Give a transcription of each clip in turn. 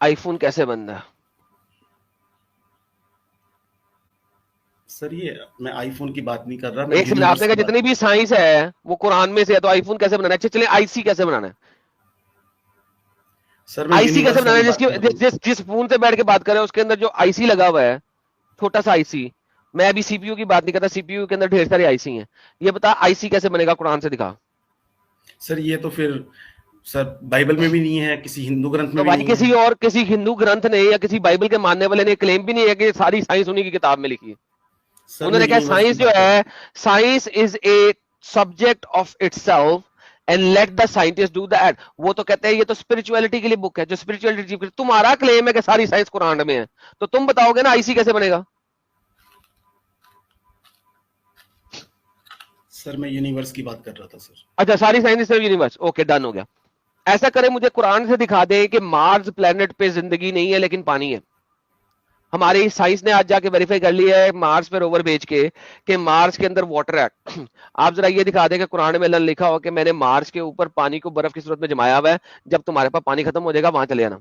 IPhone कैसे बनता है? सर ये मैं आईफोन की बात नहीं कर रहा, मैं एक सेकंड, यूनिवर्स आपने की कहा बात जितनी कर भी साइंस है वो कुरान में से है, तो आईफोन कैसे बनाना है? अच्छा चलिए, आईसी कैसे बनाना है? रहा। सर मैं आईसी कैसे यूनिवर्स बनाना वाली है? बात जिसकी कर रहा हूँ। जिस फोन से बैठ के बात कर रहे हैं उसके अंदर जो आईसी लगा हुआ है, छोटा सा आईसी। मैं अभी सीपीयू की बात नहीं करता, सीपीयू के अंदर ढेर सारे आईसी हैं। ये बता आईसी कैसे बनेगा, कुरान से दिखा। सर ये तो फिर सर बाइबल में भी नहीं है, किसी हिंदू ग्रंथ में तो भी भाई नहीं है। किसी और किसी हिंदू ग्रंथ ने या किसी बाइबल के मानने वाले ने क्लेम भी नहीं है कि सारी साइंस उन्हीं की किताब में लिखी है। सर मैं उन्होंने कहा यूनिवर्स की साइंस जो बात कर रहा है, हूँ। Science is a subject of itself and let the scientist do that. वो तो कहते हैं ये तो स्पिरिचुअलिटी के लिए बुक है जो स्पिरिचुअलिटी अचीव करे। तुम्हारा क्लेम है कि सारी साइंस कुरान में है, तो तुम बताओगे ना आईसी कैसे बनेगा? सर मैं यूनिवर्स की बात कर रहा था सर। अच्छा, सारी साइंस सिर्फ यूनिवर्स, ओके डन हो गया। ऐसा करे, मुझे कुरान से दिखा दे कि मार्स प्लेनेट पे जिंदगी नहीं है लेकिन पानी है। हमारी साइंस ने आज जाके वेरीफाई कर लिया है मार्स पे रोवर भेज के कि मार्स के अंदर वाटर है। आप जरा ये दिखा दें कि कुरान में अल्लाह ने लिखा हो कि मैंने मार्स के ऊपर पानी को बर्फ की सूरत में जमाया हुआ है, जब तुम्हारे पास पानी खत्म हो जाएगा वहां चले जाना।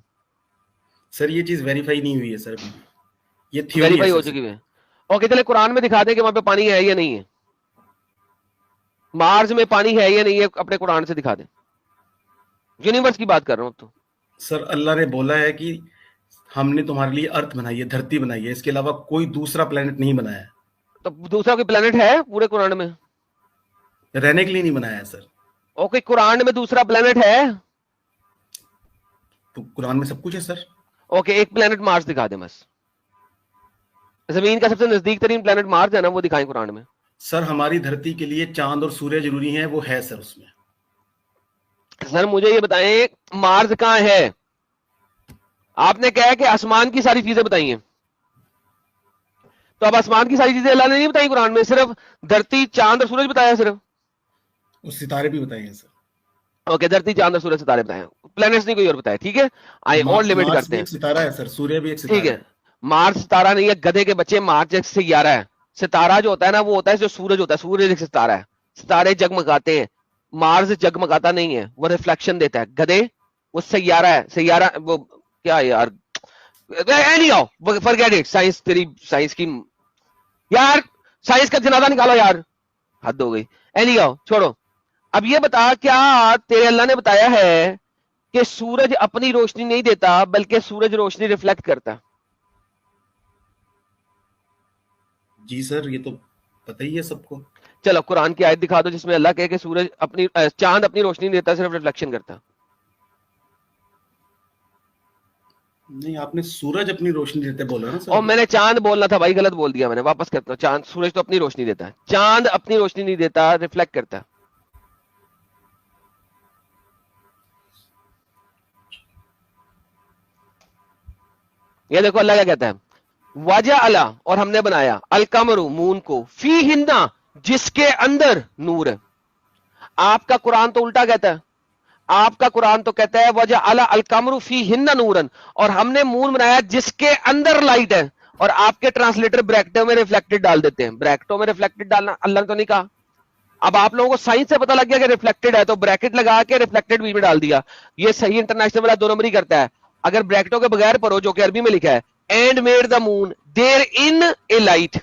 सर ये चीज वेरीफाई नहीं हुई है सर अभी भी, ये थ्योरी है वेरीफाई हो सर चुकी सिर्फ। है। ओके चले, कुरान में दिखा दें कि वहां पे पानी है या नहीं है। मार्स में पानी है या नहीं है, अपने कुरान से दिखा दें। यूनिवर्स की बात कर रहा हूं तो। सर अल्लाह ने बोला है कि हमने तुम्हारे लिए अर्थ बनाई है, धरती बनाई है, इसके अलावा कोई दूसरा प्लेनेट नहीं बनाया है। तो दूसरा कोई प्लेनेट है पूरे कुरान में? रहने के लिए नहीं बनाया है सर। ओके, कुरान में दूसरा प्लेनेट है? तो कुरान में सब कुछ है सर। ओके, एक प्लेनेट मार्स दिखा दे बस। जमीन का सबसे नजदीक तरीन प्लेनेट मार्स है ना, वो दिखाएं कुरान में। सर हमारी धरती के लिए चांद और सूर्य जरूरी है, वो है सर उसमें। सर मुझे ये बताएं मार्स कहां है? आपने कहा है कि आसमान की सारी चीजें बताई हैं, तो अब आसमान की सारी चीजें अल्लाह ने नहीं बताई कुरान में, सिर्फ धरती चांद और सूरज बताया सिर्फ। और सितारे भी बताए हैं सर। ओके, धरती चांद और सूरज सितारे बताए, प्लैनेट्स नहीं कोई और बताया, ठीक है। आए और लिमिट मार्स करते भी हैं। एक सितारा है सर, सूर्य भी एक ठीक सितारा है, है। मार्स सितारा नहीं है गधे के बच्चे, मार्स एक सितारा है। सितारा जो होता है ना वो होता है जो सूरज होता है, सूरज एक सितारा है। सितारे जगमगाते हैं, मार्स जगमगाता नहीं है, वो रिफ्लेक्शन देता है। गधे वो सैयारा है, सैयारा वो क्या है यार, any how forget it. Science तेरी साइंस की यार, साइंस का जनाजा निकालो यार, हद हो गई। एनी हाउ छोड़ो। अब ये बता, क्या तेरे अल्लाह ने बताया है कि सूरज अपनी रोशनी नहीं देता बल्कि सूरज रोशनी रिफ्लेक्ट करता? जी सर ये तो पता ही है सबको। चलो कुरान की आयत दिखा दो जिसमें अल्लाह कहे कि सूरज अपनी चांद अपनी रोशनी नहीं देता, सिर्फ रिफ्लेक्शन करता। नहीं, आपने सूरज अपनी रोशनी देते बोला ना सर और अभी। मैंने चांद बोलना था भाई, गलत बोल दिया मैंने, वापस करता हूं। चांद, सूरज तो अपनी रोशनी देता है, चांद अपनी रोशनी नहीं देता, रिफ्लेक्ट करता है। ये देखो अल्लाह क्या कहता है, वाजा अला, और हमने बनाया अल कमरू मून को, फी हिन्ना, जिसके अंदर नूर है। आपका कुरान तो उल्टा कहता है, आपका कुरान तो कहता है वजह अला अल कमरू फी हिन्ना नूरन, और हमने मून बनाया जिसके अंदर लाइट है। और आपके ट्रांसलेटर ब्रैकेटों में रिफ्लेक्टेड डाल देते हैं। ब्रैकेटों में रिफ्लेक्टेड डालना अल्लाह ने तो नहीं कहा। अब आप लोगों को साइंस से पता लग गया कि रिफ्लेक्टेड है, तो ब्रैकेट लगा के रिफ्लेक्टेड बीच में डाल दिया। ये सही इंटरनेशनल वाला 2 नंबर ही करता है। अगर ब्रैकेटों के बगैर पढ़ो, जो कि अरबी में लिखा है, and made the moon therein a light,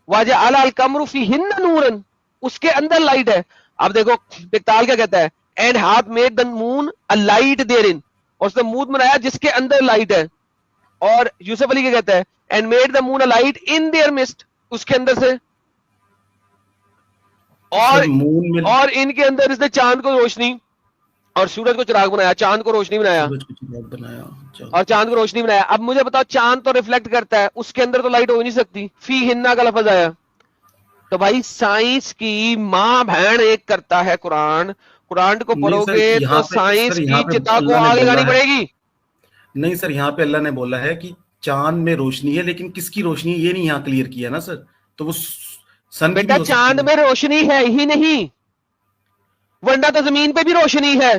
वाजा अला अल कमरू फी हिन्ना नूरन, उसके अंदर लाइट है। अब देखो पिक्ताल क्या कहता है, and hath made the moon a light therein, और उसने मून बनाया जिसके अंदर लाइट है। और यूसुफ अली क्या कहता है, and made the moon a light in their mist, उसके अंदर से। सर और मून में और इनके अंदर इसने चांद को रोशनी और सूरज को चिराग बनाया, चांद को रोशनी बनाया सूरज को चिराग बनाया। और चांद को रोशनी बनाया। अब मुझे बताओ, चांद तो रिफ्लेक्ट करता है, उसके अंदर तो लाइट हो ही नहीं सकती। फी हिन्ना का लफज आया। तो भाई साइंस की मां बहन एक करता है कुरान। कुरान को नहीं सर, पढ़ोगे तो साइंस की यहाँ पे चिता को अल्लाह ने आग बोला लगानी है। पड़ेगी। नहीं सर, यहाँ पे अल्लाह ने बोला है कि चांद में रोशनी है, लेकिन किसकी रोशनी है ये नहीं यहाँ क्लियर किया ना सर। तो वो सन की भी बेटा हो सकती चांद है। में रोशनी है ही नहीं, वरना तो जमीन पे भी रोशनी है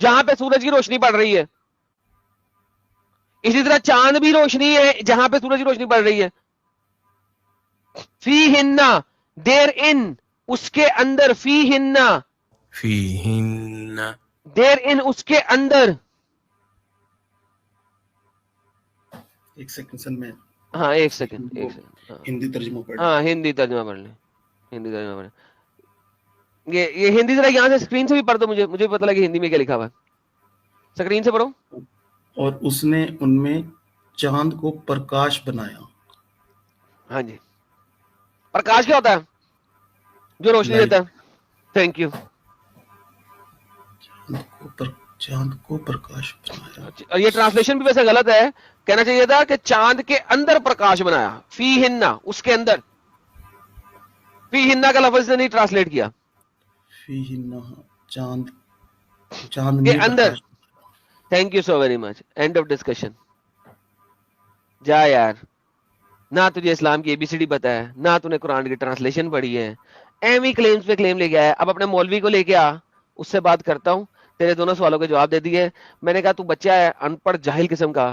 जहां पे सूरज की रोशनी पड़ रही है। इसी तरह चांद भी रोशनी है जहां पे सूरज की रोशनी पड़ रही है। फी हिन्ना, देर इन, उसके अंदर, फी हिन्ना, फीहिन्ना देर इन, उसके अंदर। एक सेकंड सर, मैं हाँ एक सेकंड हाँ हिंदी तर्जुमा पढ़ हाँ हिंदी तर्जुमा पढ़ लें, हिंदी तर्जुमा पढ़ लें। ये हिंदी जरा यहाँ से स्क्रीन से भी पढ़ दो, मुझे मुझे पता लगे हिंदी में क्या लिखा हुआ है, स्क्रीन से पढ़ो। और उसने उनमें चांद को प्रकाश बनाया। हाँ जी, प्रकाश क्या होता है? जो रोशनी लाइट। देता है। Thank you. चांद को प्रकाश बनाया। और ये ट्रांसलेशन भी वैसे गलत है, कहना चाहिए था कि चांद के अंदर प्रकाश बनाया, फी हिन्ना, उसके अंदर। फी हिन्ना का लफ्ज ने नहीं ट्रांसलेट किया, फी हिन्ना, चांद, चांद के में अंदर। Prakash. Thank you so very much, end of discussion. जा यार, ना तुझे इस्लाम की एबीसीडी पता है, ना तूने कुरान की ट्रांसलेशन पढ़ी है, एमी क्लेम्स पे क्लेम लेके आया। अब अपने मौलवी को लेके आ, उससे बात करता हूं। तेरे दोनों सवालों के जवाब दे दिए। मैंने कहा तू बच्चा है, अनपढ़ जाहिल किस्म का,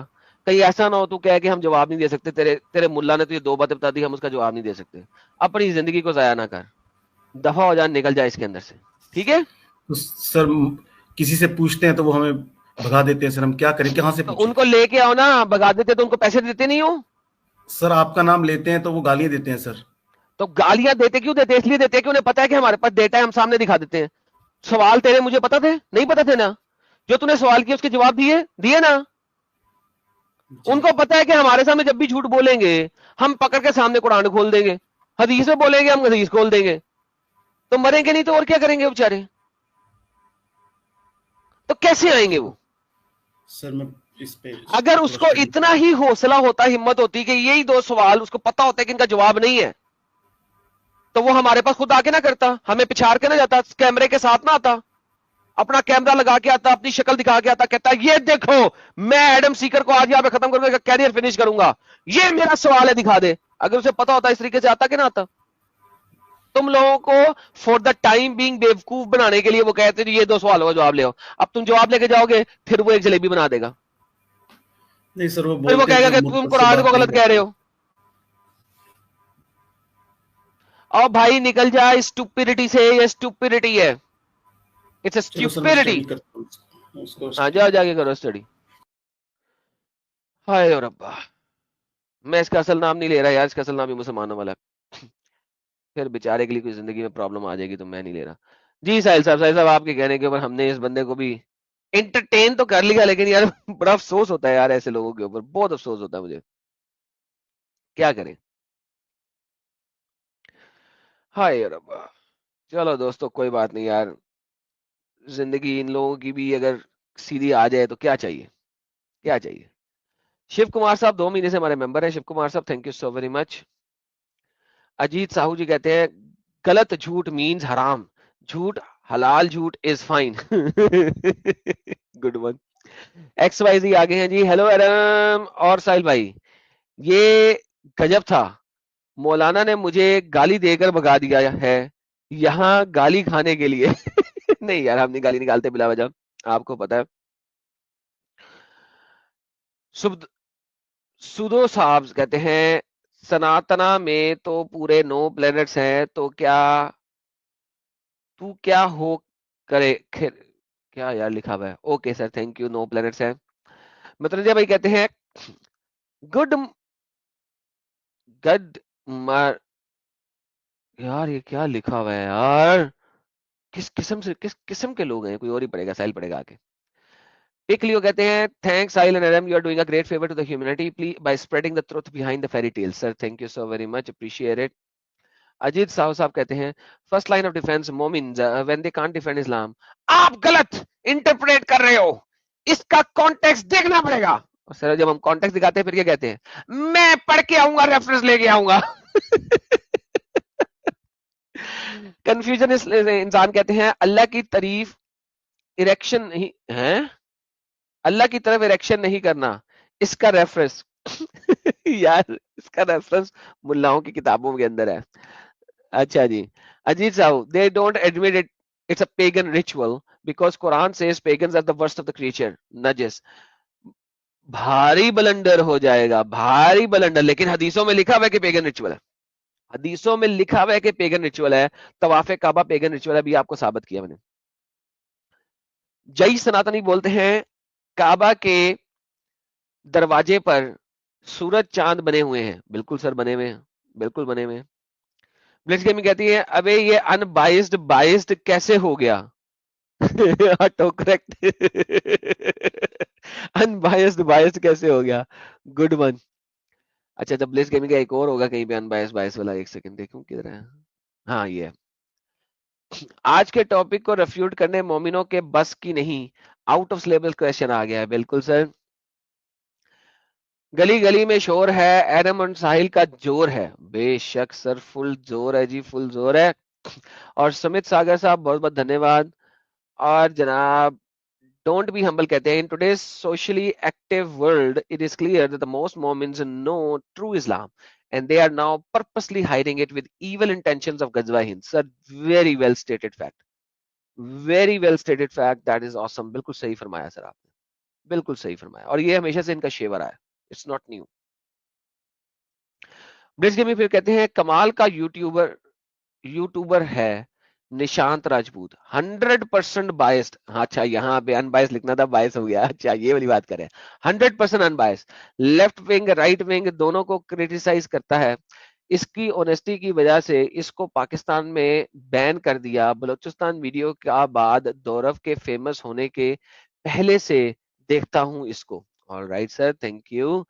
कहीं ऐसा ना हो तू कहे कि हम जवाब नहीं दे सकते, तेरे तेरे मुल्ला ने तुझे 2 बातें बता दी, हम उसका जवाब नहीं दे सकते। अपनी जिंदगी को जाया ना कर, दफा हो जा, निकल जाए इसके अंदर से, ठीक है? तो सर किसी से पूछते हैं तो वो हमें भगा देते हैं सर, हम क्या करें, कहाँ से तो पूछें? उनको लेके आओ ना, भगा देते तो उनको पैसे देते नहीं हो? सर आपका नाम लेते हैं तो वो गालियां देते हैं सर। तो गालियां देते क्यों देते? इसलिए देते कि उन्हें पता है कि हमारे पास डेटा है, हम सामने दिखा देते हैं। सवाल तेरे मुझे पता थे, नहीं पता थे ना? जो तूने सवाल किया उसके जवाब दिए दिए ना? उनको पता है कि हमारे सामने जब भी झूठ बोलेंगे, हम पकड़ के सामने कुरान खोल देंगे, हदीस में बोलेंगे हम हदीस खोल देंगे, तो मरेंगे नहीं तो और क्या करेंगे बेचारे? तो कैसे आएंगे वो? सर मैं इस पे अगर उसको इतना ही हौसला होता, हिम्मत होती कि यही 2 सवाल उसको पता होता है कि इनका जवाब नहीं है, तो वो हमारे पास खुद आके ना करता, हमें पिछाड़ के ना जाता, कैमरे के साथ ना आता, अपना कैमरा लगा के आता, अपनी शक्ल दिखा के आता, कहता ये देखो मैं एडम सीकर को आज यहाँ पे खत्म करूंगा, कैरियर फिनिश करूंगा, ये मेरा सवाल है, दिखा दे। अगर उसे पता होता इस तरीके से आता कि ना आता? तुम लोगों को फॉर द टाइम बीइंग बेवकूफ बनाने के लिए वो कहते हैं ये 2 सवालों का जवाब ले आओ। अब तुम जवाब लेके जाओगे, फिर वो एक जलेबी बना देगा, नहीं सर, वो फिर वो बोलते हैं कहेगा कि कि हम तुम मुद्दत से कुरान बात को नहीं गलत कह रहे करते। हो। और भाई निकल जाए स्टुपिडिटी से, ये स्टुपिडिटी है, इट्स अ चलो सर मैं स्टुपिडिटी। स्टडी करता हूँ उसको हाँ स्टडी। जाओ, जाके करो स्टडी। हाय और रब्बा, मैं इसका असल नाम नहीं ले रहा यार, इसका असल नाम ही मुसलमानों वाला है। फिर बेचारे के लिए कोई जिंदगी में प्रॉब्लम आ जाएगी, तो मैं नहीं ले रहा। जी साहिल साहब आपके कहने के ऊपर हमने इस बंदे को भी एंटरटेन तो कर लिया, लेकिन यार बड़ा अफसोस होता है यार, ऐसे लोगों के ऊपर बहुत अफसोस होता है मुझे, क्या करें। हाय और रब्बा। चलो दोस्तों कोई बात नहीं यार, जिंदगी इन लोगों की भी अगर सीधी आ जाए तो क्या चाहिए, क्या चाहिए। शिव कुमार साहब 2 महीने से हमारे मेंबर हैं। शिव कुमार साहब thank you so very much. Ajit Sahu ji कहते हैं गलत झूठ मीन्स हराम, झूठ हलाल झूठ is fine. Good one. X Y Z आगे हैं जी। हेलो एरम और साहिल भाई, ये गजब था, मौलाना ने मुझे गाली देकर भगा दिया है यहाँ गाली खाने के लिए। नहीं यार, हम नहीं गाली निकालते बिला वजह, आपको पता है। सुब सुदो साहब कहते हैं सनातना में तो पूरे 9 प्लैनेट्स हैं, तो क्या तू क्या हो करे क्या यार लिखा हुआ है। Okay sir thank you, 9 planets हैं। मतलब भाई कहते हैं गुड गड मार, यार ये क्या लिखा हुआ है यार, किस किस्म के लोग हैं, कोई और ही पढ़ेगा, साहिल पढ़ेगा आके। पिक लियो कहते हैं थैंक्स साहिल एंड एरम, you are doing a great favour to the humanity please by spreading the truth behind the fairy tales. Sir thank you so very much, appreciate it. Ajit Sahu साहब कहते हैं फर्स्ट लाइन ऑफ डिफेंस मोमिन्स when they can't defend Islam. आप गलत interpret कर रहे हो, इसका कॉन्टेक्स्ट देखना पड़ेगा। और सर जब हम कॉन्टेक्स्ट दिखाते हैं फिर क्या कहते हैं, मैं पढ़ के आऊंगा, रेफरेंस लेके आऊंगा। कंफ्यूजन इंसान कहते हैं अल्लाह की तारीफ इरेक्शन नहीं है, अल्लाह की तरफ इरेक्शन नहीं करना, इसका रेफरेंस। यार इसका रेफरेंस मुल्लाओं की किताबों के अंदर है। अच्छा जी। अजीत साहब they don't admit it, it's a pagan ritual because Quran says pagans are the worst of the creature नजस। भारी बलंडर हो जाएगा, भारी बलंडर, लेकिन हदीसों में लिखा हुआ है कि पेगन रिचुअल है, हदीसों में लिखा हुआ है कि पेगन रिचुअल है। तवाफे काबा पेगन रिचुअल है, भी आपको साबित किया मैंने। जय सनातनी बोलते हैं काबा के दरवाजे पर सूरज चांद बने हुए हैं, बिल्कुल सर बने हुए हैं, बिल्कुल बने हुए हैं। ब्लिट्स गेमिंग कहती है अबे ये अनबाइस्ड बाइस्ड कैसे हो गया? Auto correct. अनबायस्ड बायस्ड कैसे हो गया? Good one. अच्छा जब ब्लिट्स गेमिंग का एक और होगा कहीं पे अनबायस्ड बायस वाला, एक सेकंड देखूं किधर है। हाँ ये है। आज के टॉपिक को रेफ्यूट करने मोमिनों के बस की नहीं, आउट ऑफ सिलेबस क्वेश्चन आ गया है, बिल्कुल सर। गली गली में शोर है, एडम और साहिल का जोर है, बेशक सर फुल जोर है जी, फुल जोर है। और सुमित सागर साहब बहुत बहुत धन्यवाद। और जनाब डोंट बी हम्बल कहते हैं in today's socially active world it is clear that the most मोमिन्स know true Islam and they are now purposely hiding it with evil intentions of Ghazwa Hind. Sir, very well stated fact. Very well stated fact. That is awesome. बिल्कुल सही फरमाया sir आपने, बिल्कुल सही फरमाया। और ये हमेशा से इनका शेवर आया, इट्स नॉट न्यू। ब्रिज गेमी फिर कहते हैं कमाल का यूट्यूबर यूट्यूबर है निशांत राजपूत, 100% बायस्ड। हाँ अच्छा यहाँ पे अनबायस लिखना था, बायस हो गया, अच्छा ये वाली बात करें। 100% unbiased, left wing right wing दोनों को क्रिटिसाइज करता है। इसकी ऑनेस्टी की वजह से इसको पाकिस्तान में बैन कर दिया। बलूचिस्तान वीडियो का बाद गौरव के फेमस होने के पहले से देखता हूं इसको। Alright sir, thank you.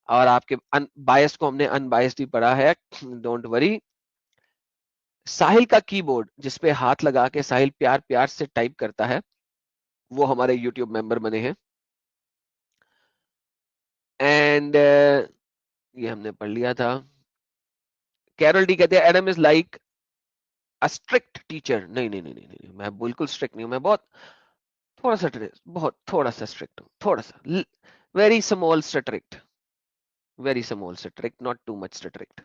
और आपके बायस को हमने अनबायस्ड ही पढ़ा है, डोंट वरी। साहिल का कीबोर्ड जिसपे हाथ लगा के साहिल प्यार प्यार से टाइप करता है, वो हमारे यूट्यूब मेंबर बने हैं। एंड ये हमने पढ़ लिया था। कैरल डी कहते हैं Adam is like a strict teacher. नहीं नहीं नहीं नहीं नहीं, मैं बिल्कुल स्ट्रिक्ट नहीं हूं, मैं बहुत थोड़ा सा बहुत थोड़ा सा स्ट्रिक्ट हूँ, थोड़ा सा, very small strict, very small strict, not too much strict.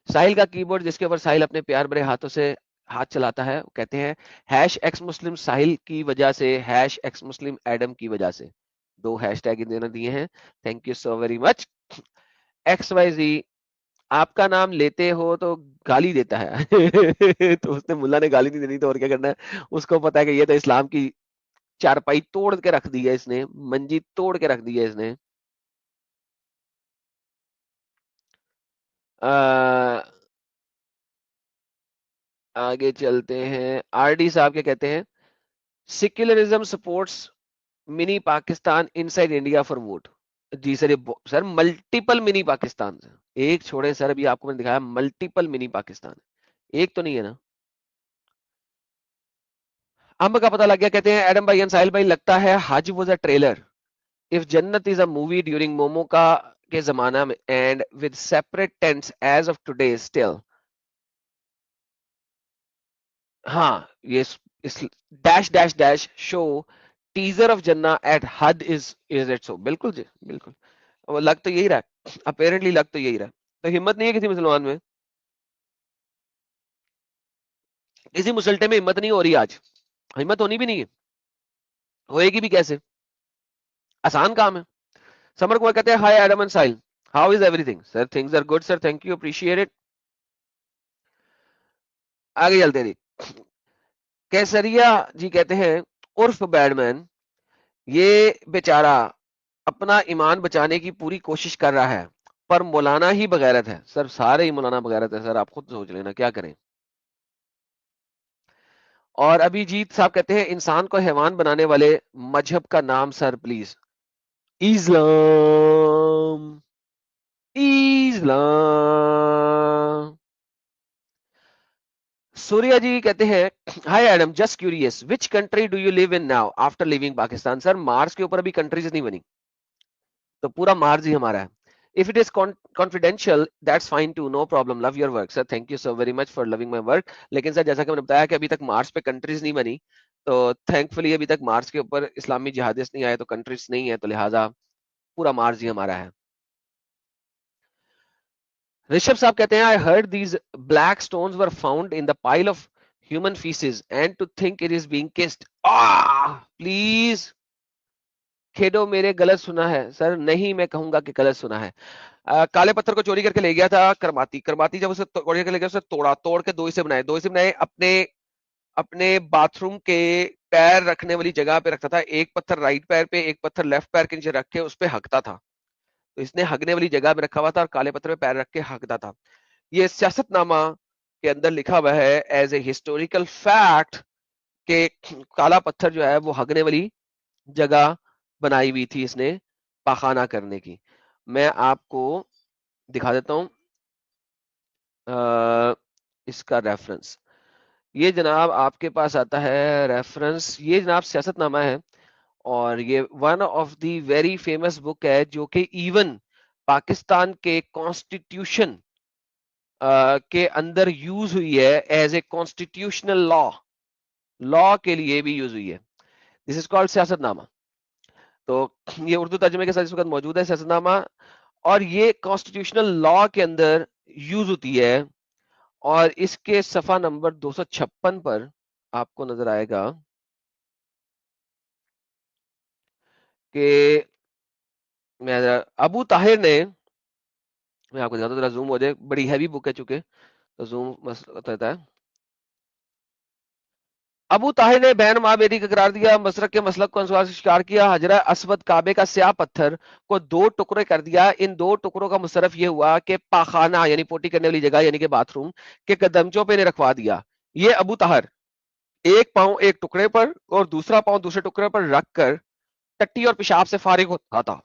Sahil का कीबोर्ड जिसके ऊपर साहिल अपने प्यार भरे हाथों से हाथ चलाता है, कहते हैं हैश एक्स मुस्लिम साहिल की वजह से, हैश एक्स मुस्लिम एडम की वजह से। दो हैश टैग इन्होंने दिए हैं, thank you so very much. X Y Z, आपका नाम लेते हो तो गाली देता है। तो उसने मुल्ला ने गाली नहीं देनी तो और क्या करना है, उसको पता है कि ये तो इस्लाम की चारपाई तोड़ के रख दी है इसने, मंजी तोड़ के रख दी है इसने। आगे चलते हैं। आरडी साहब क्या कहते हैं, secularism supports mini Pakistan inside India for vote. जी सर, ये सर मल्टीपल मिनी पाकिस्तान, एक छोड़े सर, अभी आपको मैंने दिखाया मल्टीपल मिनी पाकिस्तान, एक तो नहीं है ना। अंब का पता लग गया कहते हैं एडम भाई एंड साहिल भाई, लगता है हज वाज अ ट्रेलर इफ जन्नत इज अ मूवी ड्यूरिंग मोमो का के जमाना में and with separate tents as of today still. हाँ ये इस dash dash dash show teaser of जन्ना एट हद इज इट सो, बिल्कुल जी बिल्कुल। वो लग तो यही रहा है, अपेरेंटली लग तो यही रहा है। तो हिम्मत नहीं है किसी मुसलमान में, किसी मुसल्टे में हिम्मत नहीं हो रही आज, हिम्मत होनी भी नहीं है, होएगी भी कैसे, आसान काम है। समर कुमार कहते हैं hi Adam and Sahil, how is everything sir, things are good sir, thank you, appreciate it. आगे चलते हैं। केसरिया जी कहते हैं उर्फ बैडमैन, ये बेचारा अपना ईमान बचाने की पूरी कोशिश कर रहा है पर मौलाना ही बगैरत है। सर सारे ही मौलाना बगैरत है सर, आप खुद सोच लेना क्या करें। और अभिजीत साहब कहते हैं इंसान को हैवान बनाने वाले मजहब का नाम sir please. Islam, Islam. Surya ji कहते हैं hi Adam, just curious which country do you live in now after living Pakistan. Sir Mars के ऊपर अभी कंट्रीज नहीं बनी, तो पूरा मार्स ही हमारा है। If it is confidential that's fine too, no problem, love your work sir, thank you so very much for loving my work. लेकिन सर जैसा कि मैंने बताया कि अभी तक मार्स पे कंट्रीज नहीं बनी, तो थैंकफुली अभी तक मार्स के ऊपर इस्लामी जिहादिस्ट नहीं आए, तो कंट्रीज नहीं है, तो लिहाजा पूरा मार्स ही हमारा है। ऋषभ साहब कहते हैं I heard these black stones were found in the pile of human faeces and to think it is being kissed. Please खेडो मेरे, गलत सुना है सर, नहीं मैं कहूंगा कि गलत सुना है। काले पत्थर को चोरी करके ले गया था करमाती, करमाती जब उसे चोरी करके ले गया उसे तोड़ा, तोड़ के दो हिस्से बनाए, दो हिस्से बनाए, अपने अपने बाथरूम के पैर रखने वाली जगह पे रखता था, एक पत्थर राइट पैर पे एक पत्थर लेफ्ट पैर के नीचे रख के उस पे हकता था। तो इसने हगने वाली जगह में रखा हुआ था और काले पत्थर पे पैर रख के हगता था। ये सियासतनामा के अंदर लिखा हुआ है एज ए हिस्टोरिकल फैक्ट कि काला पत्थर जो है वो हगने वाली जगह बनाई हुई थी इसने पाखाना करने की। मैं आपको दिखा देता हूं इसका रेफरेंस। ये जनाब आपके पास आता है रेफरेंस, ये जनाब सियासतनामा है और ये one of the very famous book है जो कि इवन पाकिस्तान के कॉन्स्टिट्यूशन के अंदर यूज हुई है as a constitutional law, law के लिए भी यूज हुई है। दिस इज कॉल्ड सियासतनामा। तो ये उर्दू तर्जुमे के साथ इस वक्त मौजूद है सियासतनामा, और ये कॉन्स्टिट्यूशनल लॉ के अंदर यूज होती है। और इसके सफा नंबर 256 पर आपको नजर आएगा कि मैं अबू ताहिर ने, मैं आपको दिखाता हूं, जरा जूम हो जाए, बड़ी हैवी बुक है चूंकि, तो जूम रहता है। अबू ताहिर ने बैन माबेदी का करार दिया, मसरक के मसलक को अनुसार शिकार किया, हजरा असवद काबे का स्याह पत्थर को दो टुकड़े कर दिया। इन दो टुकड़ों का मुसरफ यह हुआ कि पाखाना यानी पोटी करने वाली जगह यानी कि बाथरूम के कदमचों पे ने रखवा दिया। ये अबू ताहिर एक पांव एक टुकड़े पर और दूसरा पांव दूसरे टुकड़े पर रखकर टट्टी और पेशाब से फारिग होता था।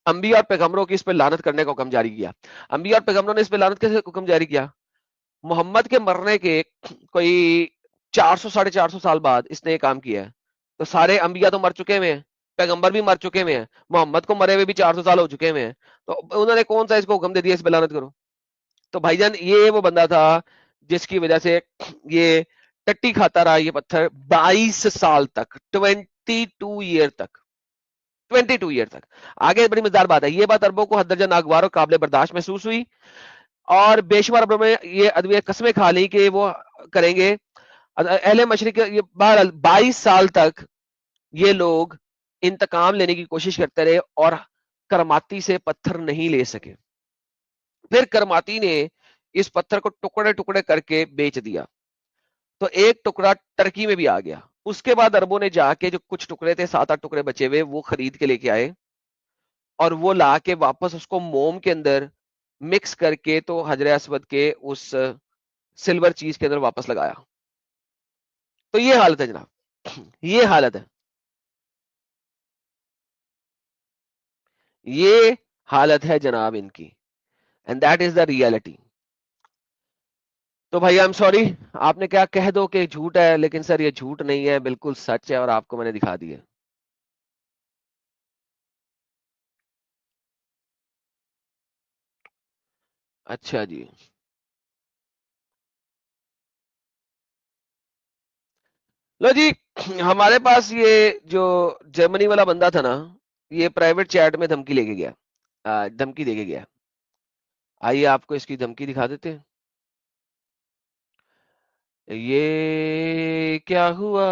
अंबिया और पैगंबरों की इस पर लानत करने का हुक्म जारी किया। अंबिया और पैगंबरों ने इस पर लानत कैसे हुक्म जारी किया? मोहम्मद के मरने के कोई 400 450 साल बाद इसने ये काम किया है। तो सारे अंबिया तो मर चुके हुए हैं, पैगंबर भी मर चुके हुए हैं, मोहम्मद को मरे हुए भी 400 साल हो चुके हुए हैं, तो उन्होंने कौन सा इसको हुक्म दे दिया इस पे लानत करो? तो भाईजान ये वो बंदा था जिसकी वजह से ये टट्टी खाता रहा ये पत्थर 22 साल तक, 22 ईयर तक, 22 ईयर तक। आगे बड़ी मजेदार बात है, ये बात अरबों को हद दर्जा नागवार और काबिल बर्दाश्त महसूस हुई और बेशुमार अरबों में ये अदविया कस्में खा ली कि वो करेंगे। अहले मशरिक ये बहरहाल 22 साल तक ये लोग इंतकाम लेने की कोशिश करते रहे और करमाती से पत्थर नहीं ले सके। फिर करमाती ने इस पत्थर को टुकड़े टुकड़े करके बेच दिया, तो एक टुकड़ा टर्की में भी आ गया। उसके बाद अरबों ने जाके जो कुछ टुकड़े थे, 7-8 टुकड़े बचे हुए, वो खरीद के लेके आए और वो ला के वापस उसको मोम के अंदर मिक्स करके तो हजर असवद के उस सिल्वर चीज के अंदर वापस लगाया। तो ये हालत है जनाब, ये हालत है, ये हालत है जनाब इनकी, and that is the reality. तो भाई आई एम सॉरी, आपने क्या कह दो कि झूठ है, लेकिन सर ये झूठ नहीं है, बिल्कुल सच है और आपको मैंने दिखा दिया। अच्छा जी, लो जी, हमारे पास ये जो जर्मनी वाला बंदा था ना, ये प्राइवेट चैट में धमकी लेके गया, धमकी देके गया। आइए आपको इसकी धमकी दिखा देते हैं। ये क्या हुआ,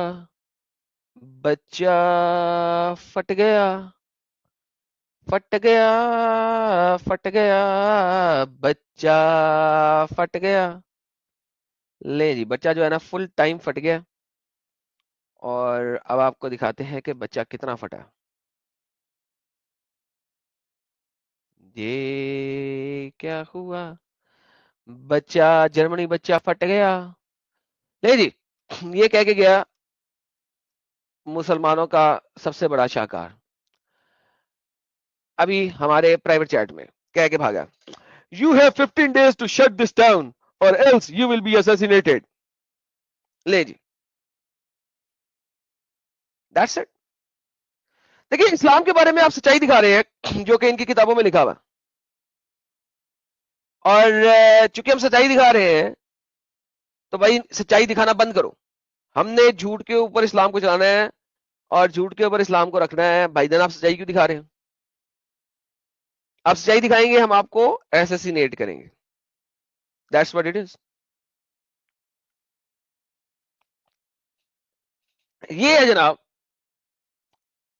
बच्चा फट गया, फट गया, फट गया, बच्चा फट गया। ले जी, बच्चा जो है ना फुल टाइम फट गया और अब आपको दिखाते हैं कि बच्चा कितना फटा। ये क्या हुआ, बच्चा, जर्मनी बच्चा फट गया। ले जी, ये कह के गया मुसलमानों का सबसे बड़ा शाहकार, अभी हमारे प्राइवेट चैट में कह के भागा, you have 15 days to shut this down और else you will be assassinated. ले जी, दैट्स इट। देखिए, इस्लाम के बारे में आप सच्चाई दिखा रहे हैं जो कि इनकी किताबों में लिखा हुआ, और चूंकि हम सच्चाई दिखा रहे हैं तो भाई सच्चाई दिखाना बंद करो। हमने झूठ के ऊपर इस्लाम को चलाना है और झूठ के ऊपर इस्लाम को रखना है। भाईजान आप सच्चाई क्यों दिखा रहे हैं? आप सच्चाई दिखाएंगे, हम आपको एसेसिनेट करेंगे। That's what it is. ये है जनाब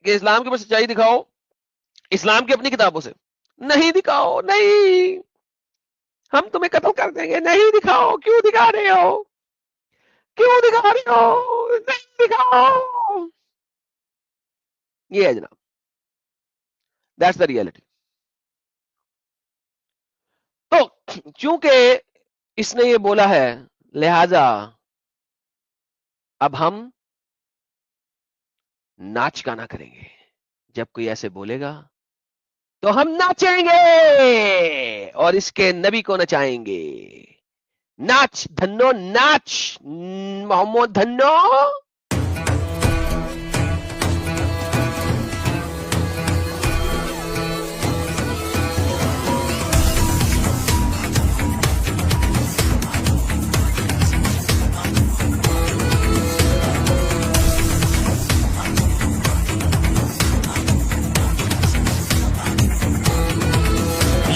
कि इस्लाम के ऊपर सच्चाई दिखाओ, इस्लाम की अपनी किताबों से। नहीं दिखाओ, नहीं, हम तुम्हें कत्ल कर देंगे। नहीं दिखाओ, क्यों दिखा रहे हो, क्यों दिखा रहे हो, नहीं दिखाओ। ये है जनाब, दैट्स द रियलिटी। चूंकि इसने ये बोला है, लिहाजा अब हम नाच गाना करेंगे। जब कोई ऐसे बोलेगा तो हम नाचेंगे और इसके नबी को नचाएंगे। नाच धन्नो नाच, मोहम्मद धन्नो।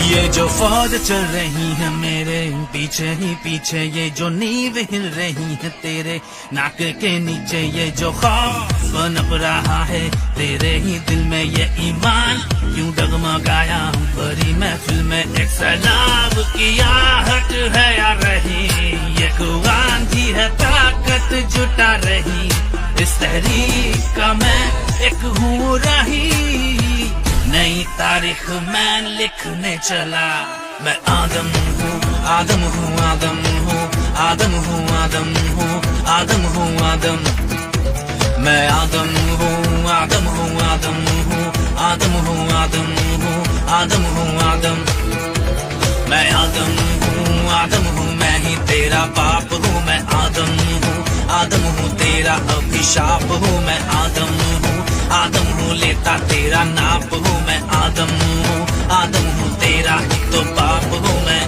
ये जो फौज चल रही है मेरे पीछे ही पीछे, ये जो नींव हिल रही है तेरे नाक के नीचे, ये जो खौफ नप रहा है तेरे ही दिल में, ये ईमान क्यों डगमगाया बड़ी महफिल में। एक सैलाब की आहट है या रही, ये कुरान की है ताकत जुटा रही, इस तहरीक का मैं एक हूँ राही, नई तारीख मैं लिखने चला। मैं आदम हूँ आदम हूँ आदम हूँ आदम हूँ आदम हूँ आदम हूँ आदम, मैं आदम हूँ आदम हूँ आदम हूँ आदम हूँ आदम हूँ आदम हूँ आदम, मैं आदम हूँ आदम हूँ, मैं ही तेरा बाप हूँ। मैं आदम हूँ तेरा अभिशाप हूँ। मैं आदम हूँ लेता तेरा नाप हूँ। मैं आदम हूँ तेरा ही तो बाप हूँ। मैं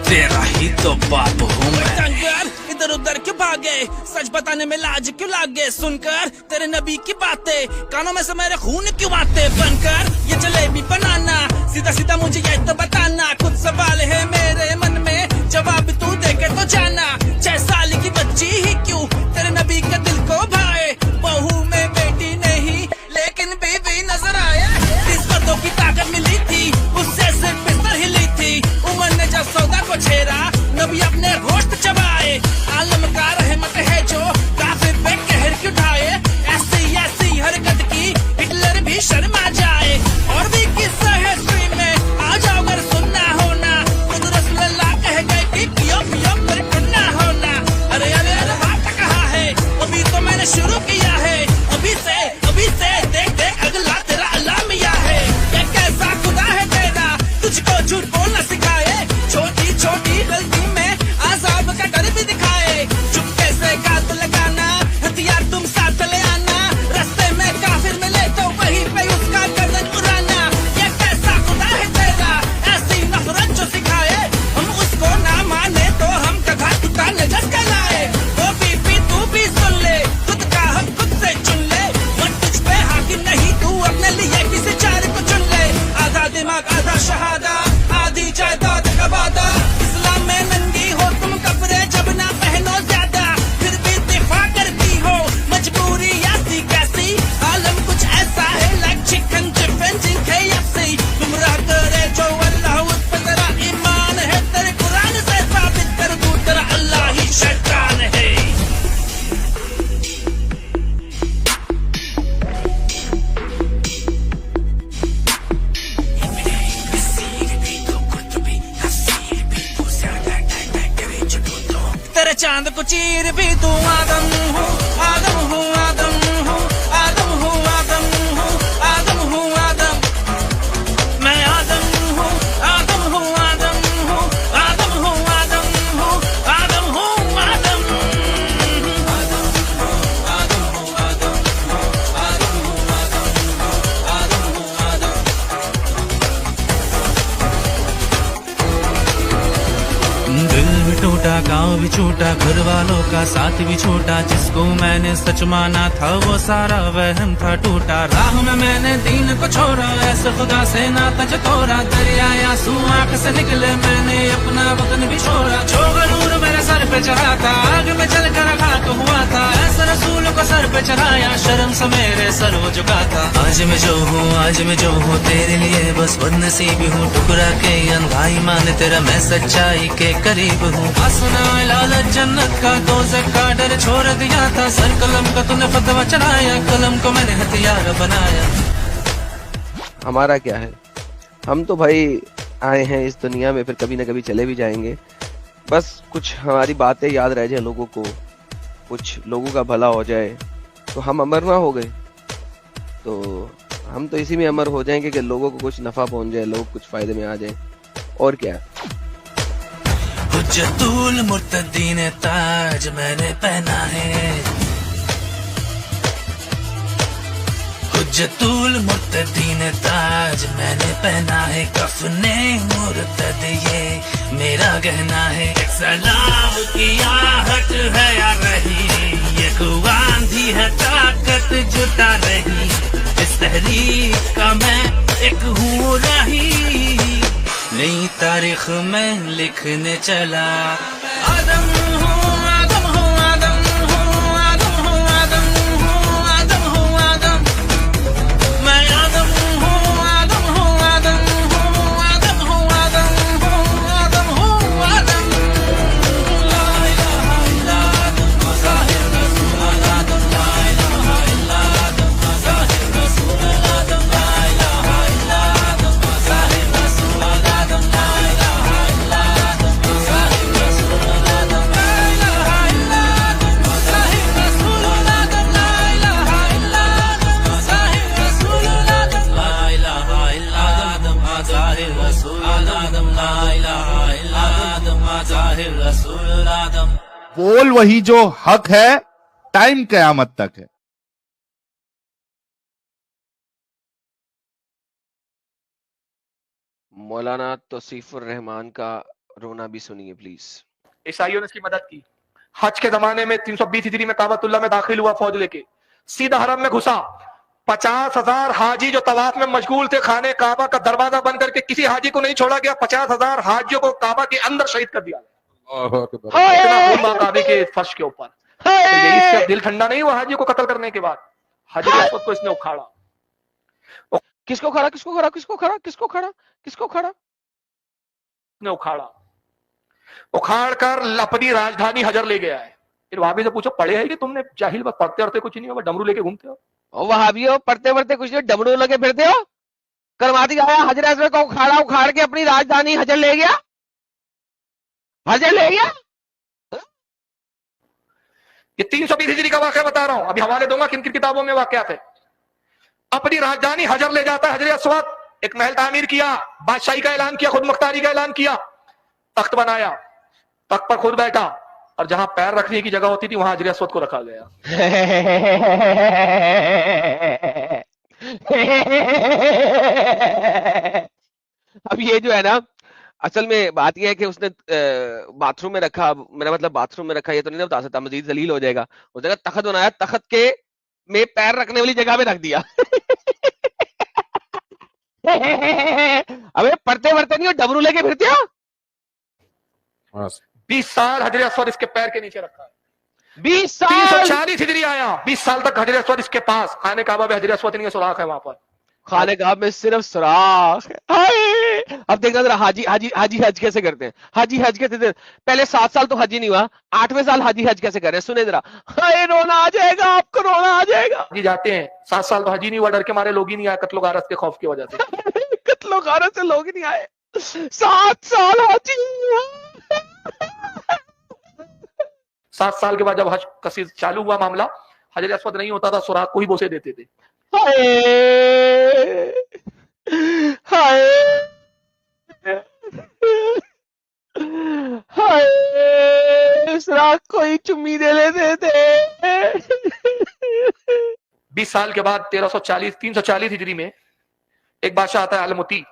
तेरा ही तो बाप हूँ। मैं इधर उधर क्यों भागे, सच बताने में लाज क्यों लागे, सुनकर तेरे नबी की बातें कानों में से मेरे खून क्यों आते। बनकर ये जलेबी बनाना, सीधा सीधा मुझे ये तो बताना, कुछ सवाल है मेरे मन में, जवाब तू देके तो जाना। 6 साल की बच्ची ही क्यों तेरे नबी के दिल को भाए, बहू में बेटी नहीं लेकिन बीवी नजर आए। 30 मर्दों की ताकत मिली थी, उससे सिर्फ बिस्तर हिली थी, उमर ने जब सौदा को छेड़ा नबी अपने गोश्त चबाए। आलम का रहमत है जो काफिर पे कहर क्यों ढाए, ऐसी हरकत की हिटलर भी शर्मा जाए। और भी किस्सा है स्ट्रीम में, आ जाओ अगर सुनना होना, खुद रसूलुल्लाह कह गए कि पियो पियो पर पन्ना होना। अरे बात कहा है, अभी तो मैंने शुरू किया है, अभी से देख अगला तेरा अलामिया है। ये कैसा खुदा है तेरा, तुझको झूठ बोलना सिखाए, छोटी छोटी गलती में आजाब का डर भी दिखाए। चुपके से गात लगाना, हथियार तुम साथ ले आना, रास्ते में काफिर मिले तो वहीं पे उसका गर्दन उड़ाना। ये कैसा खुदा है तेरा, ऐसी नफरत जो सिखाए, हम उसको ना माने तो हम कथा तुका नजस कहलाए। वो बीपी तू भी सुन ले, खुद का हम खुद से चुन ले, मन तुझ पे हाकिम नहीं, तू अपने लिए किसी चार को चुन ले। आधा दिमाग आधा शहादा, आधी जायदाद का वादा, इस्लाम में नंगी हो तुम कपड़े जब ना पहनो ज्यादा, फिर भी दिफा करती हो मजबूरी ऐसी कैसी। आलम कुछ ऐसा है लाइक चिकन चिकन जिनके ऐसी, गुमराह करे जो अल्लाह उस पर तेरा ईमान है, तेरे कुरान से साबित कर दूं तेरा अल्लाह ही शैतान है। तेरे चांद को चीर भी दूं, आदम हूँ आदम हूँ आदम हूँ आदम हूँ आदम हूँ आदम हूँ आदम, मैं आदम हूँ आदम हूँ आदम हूँ आदम हूँ आदम हूँ आदम हूँ आदम। दिल भी टूटा, गाँव भी छूटा, घर वालों का साथ भी छूटा, जिसको मैंने सच माना था वो सारा वहम था टूटा। राह में मैंने दीन को छोड़ा, ऐसे खुदा से नाता जतोड़ा, दरिया आंसू आंख से निकले, मैंने अपना वतन भी छोड़ा। जो गरूर मेरे सर पे चढ़ा था, आग में जल कर खाक हुआ था, ऐसे रसूल को सर पे चढ़ाया, शर्म से मेरे सर वो झुका था। आज मैं जो हूँ तेरे लिए बस बदनसीबी हूँ, टुकड़ा के अंधाई मान तेरा मैं सच्चाई के करीब हूँ। आसना लालच जन्नत का, दोज़ख का डर छोड़ दिया था, सर कलम का तूने फतवा चढ़ाया, कलम को मैंने हथियार बनाया। हमारा क्या है, हम तो भाई आए हैं इस दुनिया में, फिर कभी ना कभी चले भी जाएंगे। बस कुछ हमारी बातें याद रह जाए लोगों को, कुछ लोगों का भला हो जाए, तो हम अमर ना हो गए। तो हम तो इसी में अमर हो जाएंगे कि लोगों को कुछ नफा पहुंच जाए, लोग कुछ फायदे में आ जाए, और क्या। हुज्जतुल मुर्तदीन ताज मैंने पहना है, हुज्जतुल मुर्तदीन ताज मैंने पहना है, कफने मुर्तद ये मेरा गहना है। एक सलाम की आहट है या रही, एक आंधी है ताकत जुटा रही, इस तहरीक का मैं एक हूँ राही, नई तारीख में लिखने चला। आदम हूँ आदम हूँ आदम हूँ आदम हूँ आदम हूँ आदम हूँ आदम, मैं आदम हूँ आदम हूँ आदम हूँ आदम हूँ आदम हूँ आदम हूँ आदम। ला इलाहा इल्ला आदम ज़ाहिर रसूल आदम, ला इलाहा इल्ला आदम ज़ाहिर रसूल आदम, ला इलाहा इल्ला आदम ज़ाहिर रसूल आदम, ला इलाहा इल्ला आदम ज़ाहिर रसूल आदम, ला इलाहा इल्ला आदम ज़ाहिर रसूल आदम, ला इलाहा इल्ला आदम ज़ाहिर रसूल आदम, ला इलाहा इल्ला आदम ज़ाहिर रसूल आदम, ला इलाहा इल्ला आदम ज़ाहिर रसूल आदम। बोल वही जो हक है, टाइम कयामत तक है। मौलाना तौसीफुर रहमान का रोना भी सुनिए प्लीज। ईसाइयों ने इसकी मदद की। हज के जमाने में 320 हिजरी में काबतुल्लाह में दाखिल हुआ फौज लेके, सीधा हरम में घुसा। 50,000 हाजी जो तवाफ में मशगूल थे, खाने काबा का दरवाजा बंद करके किसी हाजी को नहीं छोड़ा गया। 50,000 हाजियों को काबा के अंदर शहीद कर दिया गया। इतना खून काबे के फर्श के ऊपर। तो यही इससे दिल ठंडा नहीं हुआ हाजी को कत्ल करने के बाद? हजर अस्वद को इसने उखाड़ा। किसको खड़ा किसको खड़ा किसको खड़ा किसको खड़ा किसको खड़ा ने उखाड़ा, उखाड़ कर अपनी राजधानी हजर ले गया है। फिर वहां भी से पूछो, पढ़े है कि तुमने? जाहिल, बस पढ़ते पढ़ते कुछ नहीं हो, डमरू लेके घूमते हो। और वहाबियो पढ़ते पढ़ते कुछ नहीं, डमरू लगे फिरते हो। करमाती आया हजर अस्वद को उखाड़ा, उखाड़ के अपनी राजधानी हजर ले गया, हजर ले गया। ये 320 हिजरी का वाकया बता रहा हूं, अभी हवाले दूंगा किन किन किताबों में वाकयात है। अपनी राजधानी हजर ले जाता है हजर अस्वद, एक महल तामीर किया, बादशाही का ऐलान किया, खुद मुख्तारी का ऐलान किया, तख्त बनाया, तख्त पर खुद बैठा, और जहां पैर रखने की जगह होती थी वहां हजर अस्वद को रखा गया। अब ये जो है ना, असल में बात यह है कि उसने बाथरूम में रखा, मेरा मतलब बाथरूम में रखा, ये तो नहीं बता सकता, मजीद जलील हो जाएगा। उस जगह तख्त बनाया, तख्त के में पैर रखने वाली जगह पे रख दिया। अबे पढ़ते पढ़ते नहीं हो, डबरू लेके फिरते हो। 20 साल हजर अस्वद इसके पैर के नीचे रखा है। 20 साल 340 हिजरी आया, 20 साल तक हजर अस्वद इसके पास। खाने काबा में हजर अस्वद नहीं, सुराख है वहां पर। खाने का में सिर्फ सुराख है। हाय! अब देखना जरा हाजी हाजी हाजी हज कैसे करते हैं। हाजी हज कैसे, पहले 7 साल तो हाजी नहीं हुआ, 8वें साल हाजी हज कैसे कर रहे हैं, सुने जरा। हाय रोना आ जाएगा आपको, रोना आ जाएगा। हाजी जाते हैं, 7 साल तो हाजी नहीं हुआ, डर के मारे लोग ही नहीं आए, कत्लो गारत के खौफ की वजह से। कत्लो गारत से लोग ही नहीं आए, 7 साल हाजी। 7 साल के बाद जब हज कसीद चालू हुआ मामला, हजर अस्वद नहीं होता था, सुराख को ही बोसे देते थे। हाय हाय हाय, सुराख को ही चुम्मी दे लेते थे। 20 साल के बाद 340 हिजरी में एक बादशाह आता है अलमुती,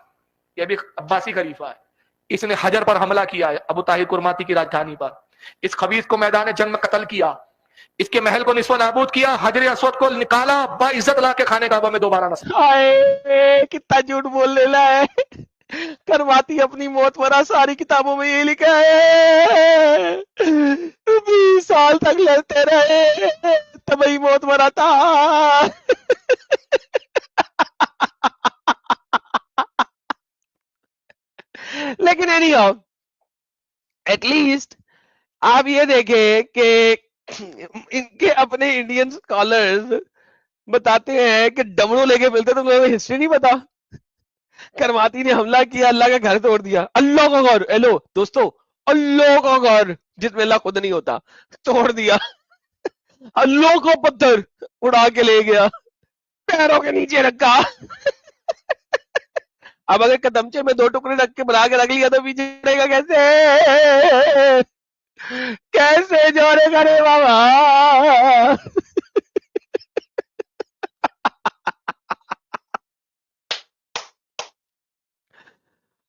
यह भी अब्बासी खलीफा है। इसने हजर पर हमला किया है, अबू ताहिर कुरमाती की राजधानी पर। इस खबीस को मैदान जंग में कत्ल किया, इसके महल को निस्व नाबूद किया, हजर अस्वद को निकाला, बाइज्जत ला के खाने काबा में दोबारा नस्ल। हाय कितना झूठ बोल लेला है। करवाती अपनी मौत वरा सारी किताबों में ये लिखा है, 20 साल तक लड़ते रहे तभी मौत वरा था। लेकिन एनीहाउ, एटलीस्ट आप ये देखें कि इनके अपने इंडियन स्कॉलर्स बताते हैं कि डमरू लेके मिलते, तो मुझे हिस्ट्री नहीं पता। करमाती ने हमला किया, अल्लाह का घर तोड़ दिया। अल्लाह का घर, हेलो दोस्तों, अल्लाह का घर जिसमें अल्लाह खुद नहीं होता, तोड़ दिया। अल्लाह का पत्थर उड़ा के ले गया, पैरों के नीचे रखा। अब अगर कदमचे में 2 टुकड़े रख के बना के रख लिया तो पीछे चढ़ेगा कैसे? कैसे जोड़ेगा रे बाबा?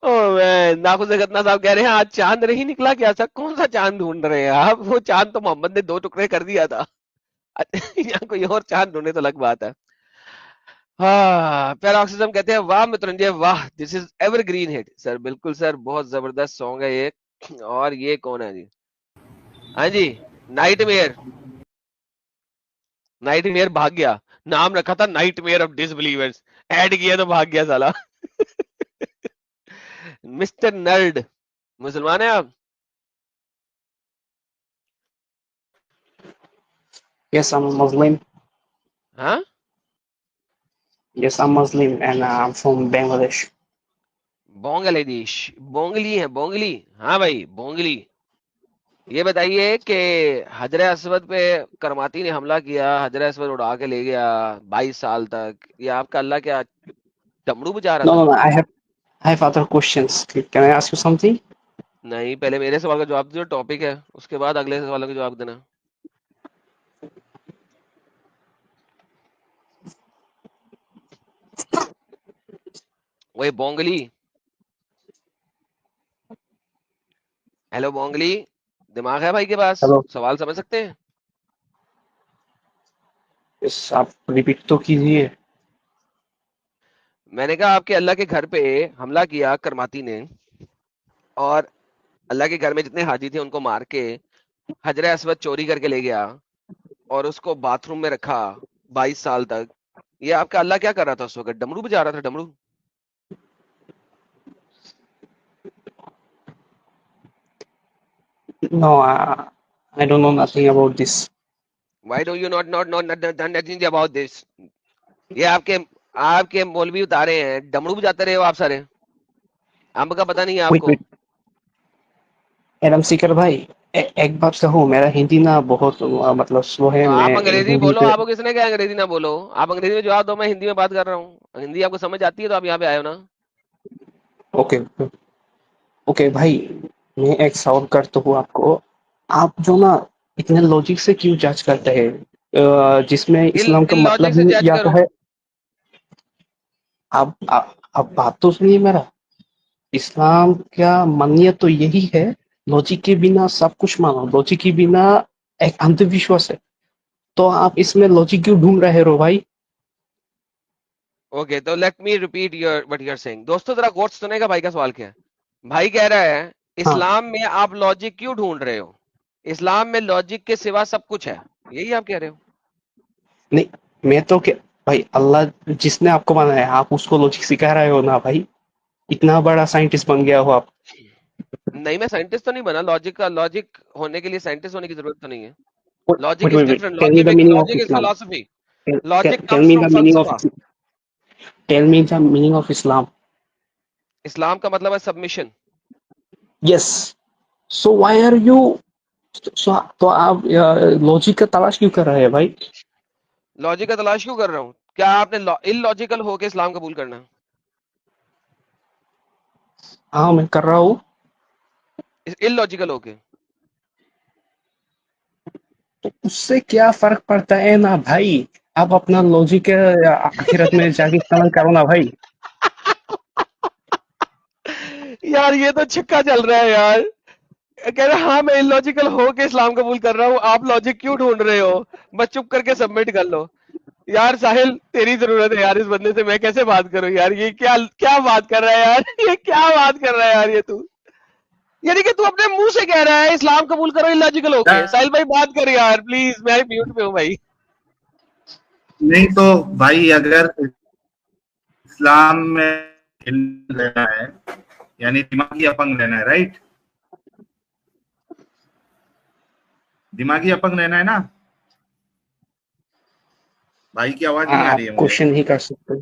ओ मैं नाखुश खतना साहब कह रहे हैं आज चांद नहीं निकला क्या? सर कौन सा चांद ढूंढ रहे हैं आप? वो चांद तो मोहम्मद ने 2 टुकड़े कर दिया था। यहाँ कोई और चांद ढूंढे तो अलग बात है। हाँ, पैराक्सिज्म कहते हैं वाह मित्रंजय वाह, this is evergreen hit. Sir बिल्कुल सर, बहुत जबरदस्त सॉन्ग है ये। और ये कौन है जी? हाँ जी, नाइटमेयर। नाइटमेयर भाग गया, नाम रखा था नाइटमेयर ऑफ डिसबिलीवर्स, ऐड किया तो भाग गया साला। मिस्टर नर्ड, मुसलमान है आप? Yes, I'm Muslim. हाँ, Yes, I'm Muslim and I'm from Bangladesh. बोंगलादेश, बोंगली है बोंगली। हाँ भाई बोंगली। ये बताइए कि हजर अस्वद पे करमाती ने हमला किया, हजर अस्वद उड़ा के ले गया 22 साल तक, ये आपका अल्लाह क्या डमरू बजा रहा No, था? no, no. I have other questions. Can I ask you something? नहीं, पहले मेरे सवाल का जवाब दो, टॉपिक है, उसके बाद अगले सवाल का जवाब देना। वही बोंगली। हेलो बोंगली, दिमाग है भाई के पास? Hello. सवाल समझ सकते हैं? Yes, आप रिपीट तो कीजिए. मैंने कहा आपके अल्लाह के घर पे हमला किया करमाती ने, और अल्लाह के घर में जितने हाजी थे उनको मार के हजर अस्वद चोरी करके ले गया और उसको बाथरूम में रखा 22 साल तक। ये आपका अल्लाह क्या कर रहा था उस वक्त? डमरू बजा रहा था, डमरू। No, I don't know nothing about this. Why do you not nothing about this? ये आपके मौलवी उतारे हैं, डमरू बजाते रहे हो आप सारे, हमका पता नहीं है Wait, आपको। wait. एडम सीकर भाई, एक बात कहूँ, मेरा हिंदी ना बहुत मतलब स्लो है. तो आप मैं अंग्रेजी हिंदी बोलो, पे आपको किसने कहा अंग्रेजी ना बोलो? आप अंग्रेजी में जवाब दो, मैं हिंदी में बात कर रहा हूँ। हिंदी आपको समझ आती है तो आप यहाँ पे आए हो ना। ओके ओके भाई, मैं एक सवाल करता हूँ आपको. आप जो ना इतने लॉजिक से क्यों जज करते हैं, जिसमें इस्लाम का लॉजिक मतलब से ही जज या तो करो। है. आप बात तो सुनिए मेरा. इस्लाम का मान्य तो यही है, लॉजिक के बिना सब कुछ मानो, लॉजिक के बिना एक अंधविश्वास है. तो आप इसमें लॉजिक क्यों ढूंढ रहे हो भाई? ओके, तो let me repeat your what you are saying. दोस्तों जरा गौर से सुनेगा भाई का सवाल क्या है। भाई कह रहा है हाँ इस्लाम में आप लॉजिक क्यों ढूंढ रहे हो? इस्लाम में लॉजिक के सिवा सब कुछ है, यही आप कह रहे हो? नहीं, मैं तो क्या भाई, अल्लाह जिसने आपको बनाया आप उसको लॉजिक सिखा रहे हो ना भाई. इतना बड़ा साइंटिस्ट बन गया हो आप. नहीं, मैं साइंटिस्ट तो नहीं बना। लॉजिक होने के लिए साइंटिस्ट होने की जरूरत तो नहीं है। Wait, logic wait, is wait, wait. Different. Tell me the meaning of logic is Islam. Philosophy. Tell, logic tell comes me from the meaning of फलसफा। tell me the meaning of Islam. इस्लाम का मतलब है submission. Yes. So why are you तो आप logic का तलाश क्यों कर रहे हैं भाई? लॉजिक का तलाश क्यों कर रहा हूं? क्या आपने इलॉजिकल होके इस्लाम कबूल करना है? हाँ, मैं कर रहा हूँ. इलॉजिकल होके? तो उससे क्या फर्क पड़ता है ना भाई? आप अपना लॉजिक आखिरत में जाके इस्तेमाल करो ना भाई. यार ये तो छिक्का चल रहा है यार। कह रहे हाँ मैं इलॉजिकल होके इस्लाम कबूल कर रहा हूँ, आप लॉजिक क्यों ढूंढ रहे हो? बस चुप करके सबमिट कर लो। यार साहिल तेरी जरूरत है यार, इस बंदे से मैं कैसे बात करूं यार? ये क्या क्या बात कर रहा है यार? ये क्या बात कर रहा है यार? ये तू यानी कि तू अपने मुंह से कह रहा है इस्लाम कबूल करो इलॉजिकल होके। साहिल भाई बात कर यार प्लीज, मैं म्यूट पे हूँ भाई। नहीं तो भाई अगर इस्लाम में लेना है यानी दिमागी अपंग लेना है, राइट? दिमागी अपंग लेना है ना भाई? की आवाज नहीं आ रही है मुझे। क्वेश्चन ही कर सकते.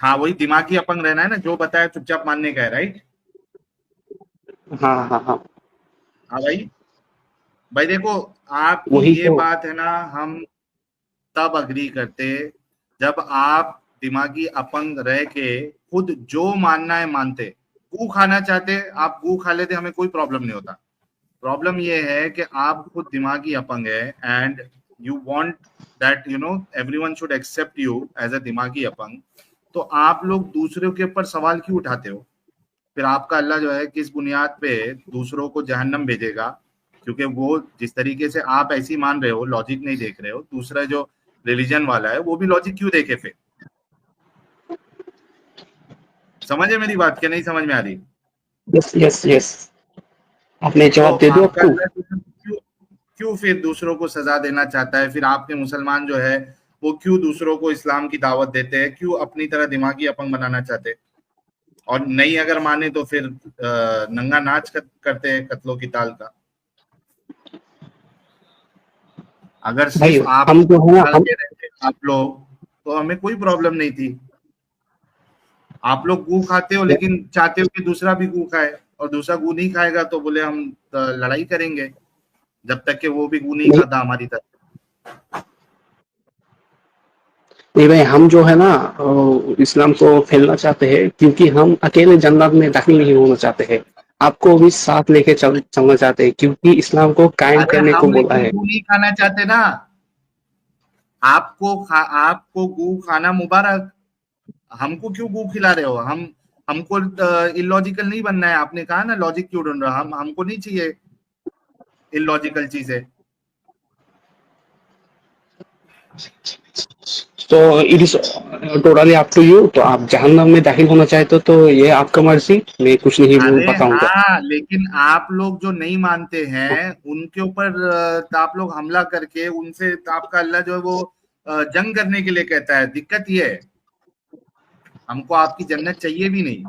हाँ वही दिमागी अपंग रहना है ना, जो बताया चुपचाप मानने का है, राइट? हाँ हाँ हाँ, हाँ भाई। भाई देखो, आपकी वही ये तो। बात है ना, हम तब अग्री करते जब आप दिमागी अपंग रह के खुद जो मानना है मानते। गू खाना चाहते आप गू खा लेते, हमें कोई प्रॉब्लम नहीं होता। प्रॉब्लम ये है कि आप खुद दिमागी अपंग है and you want that everyone should accept you as a दिमागी अपंग। तो आप लोग दूसरों के ऊपर सवाल क्यों उठाते हो? फिर आपका अल्लाह जो है किस बुनियाद पे दूसरों को जहन्नम भेजेगा? क्योंकि वो जिस तरीके से आप ऐसी मान रहे हो, लॉजिक नहीं देख रहे हो। दूसरा जो रिलीजन वाला है वो भी लॉजिक क्यों देखे? फिर समझे मेरी बात क्या नहीं समझ में आ रही? यस यस यस, आपने तो जवाब दे दो आपका आपको। अल्लाह क्यों क्यों फिर दूसरों को सजा देना चाहता है? फिर आपके मुसलमान जो है वो क्यों दूसरों को इस्लाम की दावत देते हैं? क्यों अपनी तरह दिमागी अपंग बनाना चाहते हैं? और नहीं अगर माने तो फिर नंगा नाच करते हैं कत्लो की ताल का। अगर भाई सिर्फ आप हम जो है ना, निकाल हम के रहते आप लोग तो हमें कोई प्रॉब्लम नहीं थी। आप लोग गू खाते हो लेकिन चाहते हो कि दूसरा भी गू खाए, और दूसरा गू नहीं खाएगा तो बोले हम लड़ाई करेंगे जब तक कि वो भी गू नहीं नहीं खाता हमारी तरह। नहीं भाई, हम जो है ना इस्लाम को फैलना चाहते हैं, क्योंकि हम अकेले जन्नत में दाखिल नहीं होना चाहते हैं। आपको भी साथ लेके चलना चाहते हैं, क्योंकि इस्लाम को कायम अरे करने को हम बोला लेकिन है। गू नहीं खाना चाहते ना। आपको गू खाना मुबारक, हमको क्यों गू खिला रहे हो? हमको इलॉजिकल नहीं बनना है। आपने कहा ना लॉजिक क्यों ढूंढ रहा, हमको नहीं चाहिए इलॉजिकल चीजें। तो it is totally up to you. तो आप जहन्नम में दाखिल होना चाहते हो तो ये आपका मर्जी, मैं कुछ नहीं अरे बताऊंगा। हाँ, लेकिन आप लोग जो नहीं मानते हैं उनके ऊपर आप लोग हमला करके उनसे आपका अल्लाह जो है वो जंग करने के लिए कहता है। दिक्कत ये है, हमको आपकी जन्नत चाहिए भी नहीं,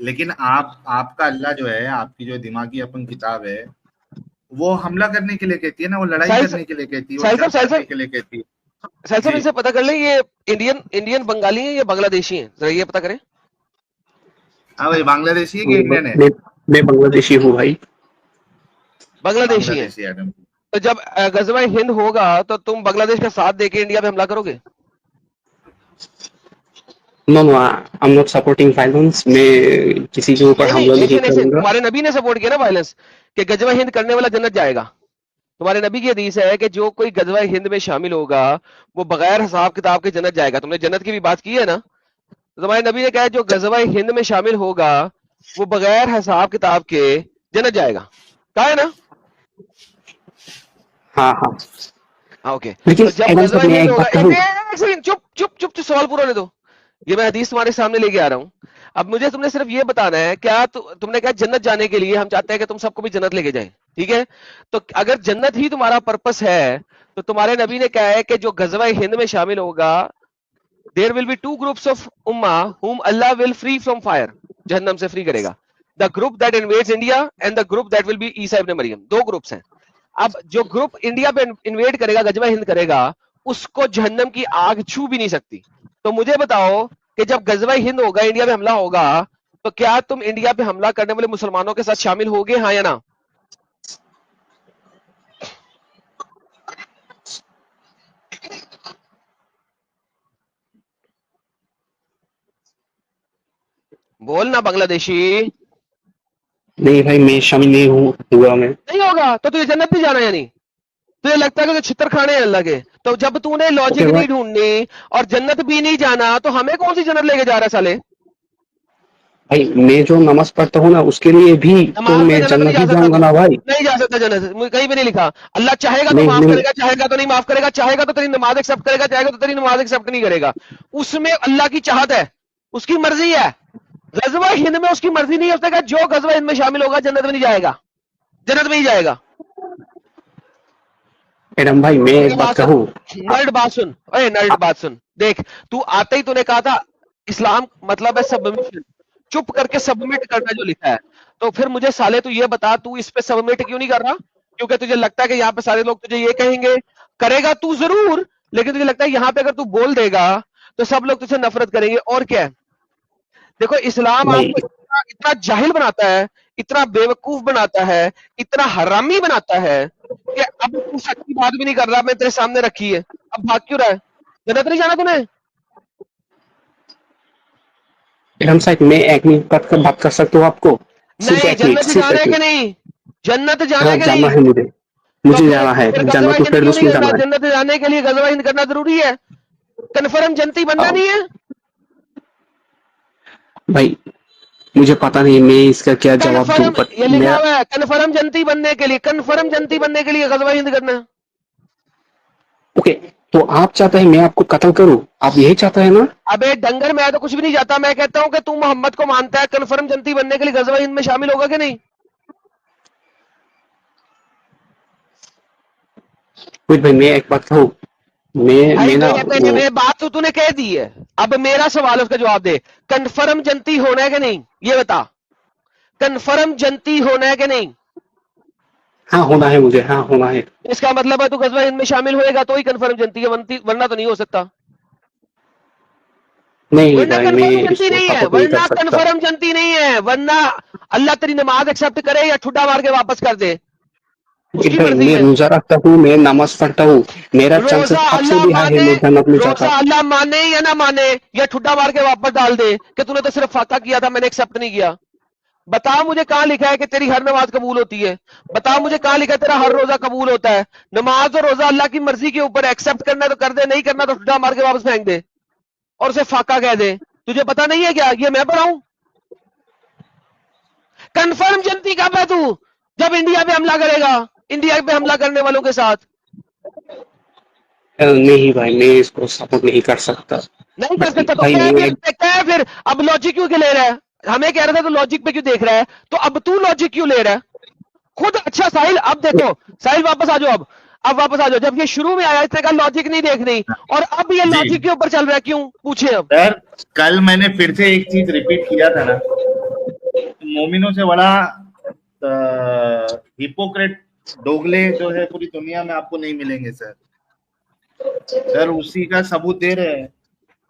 लेकिन आपका अल्लाह जो है, आपकी जो दिमागी अपन किताब है, वो हमला करने के लिए कहती है ना, वो लड़ाई साहिल करने के लिए कहती है, वो साहिल जंग साहब करने के लिए कहती है। साहिल साहब जी इनसे पता कर ले, ये इंडियन बंगाली है या बांग्लादेशी है, जरा ये पता करें। हाँ भाई, बांग्लादेशी है कि इंडियन है? मैं बांग्लादेशी हूँ भाई। बांग्लादेशी है। बांग्लादेशी है। तो जब गजवा हिंद होगा तो तुम बांग्लादेश का साथ देके इंडिया पे हमला करोगे? No no, I am not supporting violence. मैं किसी के ऊपर नहीं हमला नहीं, नहीं ऐसे नहीं, करूंगा। तुम्हारे नबी ने सपोर्ट किया ना वायलेंस, कि गजवा हिंद करने वाला जन्नत जाएगा। तुम्हारे नबी की हदीस है कि जो कोई गजवा हिंद में शामिल होगा वो बगैर हिसाब किताब के जन्नत जाएगा। तुमने जन्नत की भी बात की है ना, तो तुम्हारे नबी ने कहा जो गजवा हिंद में शामिल होगा वो बगैर हिसाब किताब के जन्नत जाएगा, कहा है ना? हाँ हाँ, हाँ ओके। लेकिन तो जब एडम गजवा साहब मैं हिंद एक होगा, बात कहूँ। एक सेकंड, चुप चुप चुप चुप, सवाल पूरा होने दो। ये मैं हदीस तुम्हारे सामने लेके आ रहा हूँ। अब मुझे तुमने सिर्फ ये बताना है, क्या तुमने कहा जन्नत जाने के लिए हम चाहते हैं कि तुम सबको भी जन्नत लेके जाए, ठीक है? तो अगर जन्नत ही तुम्हारा पर्पस है तो तुम्हारे नबी ने कहा है कि जो गजवा हिंद में शामिल होगा, there will be two groups of उम्मा whom Allah will free from fire, जहन्नम से फ्री करेगा। The group that invades India and the group that will be ईसा इब्न मरियम। दो ग्रुप्स हैं। अब जो ग्रुप इंडिया पे इन्वेड करेगा, गजवा हिंद करेगा, उसको जहन्नम की आग छू भी नहीं सकती। तो मुझे बताओ कि जब गजवा हिंद होगा, इंडिया पे हमला होगा, तो क्या तुम इंडिया पे हमला करने वाले मुसलमानों के साथ शामिल होगे, हाँ या ना? बोल ना बांग्लादेशी। नहीं भाई, मैं शामिल नहीं हुआ मैं। नहीं होगा तो तुझे जन्नत नहीं जाना, यानी तुझे लगता है कि छितर खाने हैं अल्लाह के। तो जब तूने लॉजिक ओके नहीं ढूंढनी और जन्नत भी नहीं जाना, तो हमें कौन सी जन्नत लेके जा रहा है साले? भाई, मैं जो नमाज पढ़ता हूँ ना, उसके लिए भी तो नमाज में मैं जन्नत नहीं जन्नत जा ही सकता जाऊंगा तू, ना भाई। नहीं जा सकता जन्नत, मुझे कहीं भी नहीं लिखा। अल्लाह चाहेगा तो नहीं माफ नहीं, करेगा, चाहेगा तो नहीं माफ करेगा, चाहेगा तो तेरी नमाज एक्सेप्ट करेगा, चाहेगा तो तेरी नमाज एक्सेप्ट नहीं करेगा। उसमें अल्लाह की चाहत है, उसकी मर्जी है। गजवा हिंद में उसकी मर्जी नहीं है, उसने कहा जो गजवा हिंद में शामिल होगा जन्नत में नहीं जाएगा, जन्नत में ही जाएगा। एडम भाई मैं एक बात कहूँ। नर्ड बात सुन, अरे नर्ड बात सुन, देख तू आते ही तूने कहा था इस्लाम मतलब है सबमिशन, चुप करके सबमिट करना जो लिखा है। तो फिर मुझे साले तू ये बता, तू इस पे सबमिट क्यों नहीं कर रहा? क्योंकि तुझे लगता है कि यहाँ पे सारे लोग तुझे ये कहेंगे, करेगा तू जरूर, लेकिन तुझे लगता है यहाँ पे अगर तू बोल देगा तो सब लोग तुझसे नफरत करेंगे। और क्या है? देखो इस्लाम भाई आपको इतना, इतना जाहिल बनाता है, इतना बेवकूफ बनाता है, इतना हरामी बनाता है कि अब तू सच्ची बात भी नहीं कर रहा, मैं तेरे सामने रखी है, अब भाग क्यों रहा है? जन्नत नहीं जाना तूने? इरम साहब, मैं एक मिनट बात कर सकता हूँ आपको? सिर्फ नहीं, एक मिनट, जन्नत सिर्फ जाना है एक कि मिनट। नहीं? जन्नत जाना हाँ, है कि जाना नहीं? है मुझे, तो मुझे फिर जाना है, फिर जाना गजवा तो हिंद फिर क्यों नहीं में करना? जाना है। जन्नत जाने के लिए गजवा हिंद करना जरूरी है? कन्फर्म जनती बनना नहीं है? भाई मुझे पता नहीं मैं इसका क्या जवाब दूं, कन्फर्म, बट ये लिखा मैं हुआ है कन्फर्म जनती बनने के लिए, कन्फर्म जनती बनने के लिए गजवा हिंद करना है। ओके। तो आप चाहते हैं मैं आपको कत्ल करूं? आप यही चाहते हैं ना? अबे डंगर, मैं तो कुछ भी नहीं चाहता, मैं कहता हूं कि तू मोहम्मद को मानता है, कन्फर्म जनती बनने के लिए गजवा हिंद में शामिल होगा कि नहीं? कुछ भाई, मैं एक बात कहूं, मैं भाई ना वो, मैं बात तो तूने कह दी है, अब मेरा सवाल है, उसका जवाब दे। कन्फर्म जनती होना है कि नहीं, ये बता। कन्फर्म जनती होना है कि नहीं? हाँ होना है मुझे, हाँ होना है। इसका मतलब है तू गजवा हिंद में शामिल होएगा तो ही कन्फर्म जनती है, वरना तो नहीं हो सकता। नहीं वरना भाई, मैं कन्फर्म जनती इसको नहीं है, सपोर्ट नहीं कर वरना सकता। कन्फर्म जनती नहीं है, वरना अल्लाह तेरी नमाज एक्सेप्ट करे या ठुड्डा मार के वापस कर दे, उसकी भाई मर्जी मैं है। रोजा रखता हूँ, मैं नमाज पढ़ता हूँ, मेरा चांसेस रोजा आपसे अल्लाह भी हाई है, माने, मैं जन्नत में जाता। रोजा अल्लाह माने या ना माने, या ठुड्डा मार के वापस डाल दे कि तूने तो सिर्फ फाका किया था, मैंने एक्सेप्ट नहीं किया। बता मुझे कहां लिखा है कि तेरी हर नमाज कबूल होती है? बता मुझे कहां लिखा है तेरा हर रोजा कबूल होता है? नमाज और रोजा अल्लाह की मर्जी के ऊपर, एक्सेप्ट करना है तो कर दे, नहीं करना तो ठुड्डा मार के वापस फेंक दे और उसे फाका कह दे। तुझे पता नहीं है क्या? ये मैं पढ़ाऊं? कंफर्म जनती कब है तू? जब इंडिया पे हमला करेगा, इंडिया पे हमला करने वालों के साथ। नहीं भाई, मैं इसको सपोर्ट नहीं कर सकता। नहीं कर बट सकता तो भाई कह मैं फिर, कह फिर। अब लॉजिक क्यों ले रहा है? हमें कह रहा था तो लॉजिक पे क्यों देख रहा है? तो अब तू लॉजिक क्यों ले रहा है खुद? अच्छा साहिल, अब देखो साहिल, वापस आ जाओ। अब वापस आ जाओ। जब ये शुरू में आया इसने कहा लॉजिक नहीं देखनी, और अब ये जी लॉजिक के ऊपर चल रहा है, क्यों? पूछे अब। सर, कल मैंने फिर से एक चीज रिपीट किया था ना, मोमिनों से बड़ा हिपोक्रेट दोगले जो है पूरी दुनिया में आपको नहीं मिलेंगे सर। सर उसी का सबूत दे रहे हैं।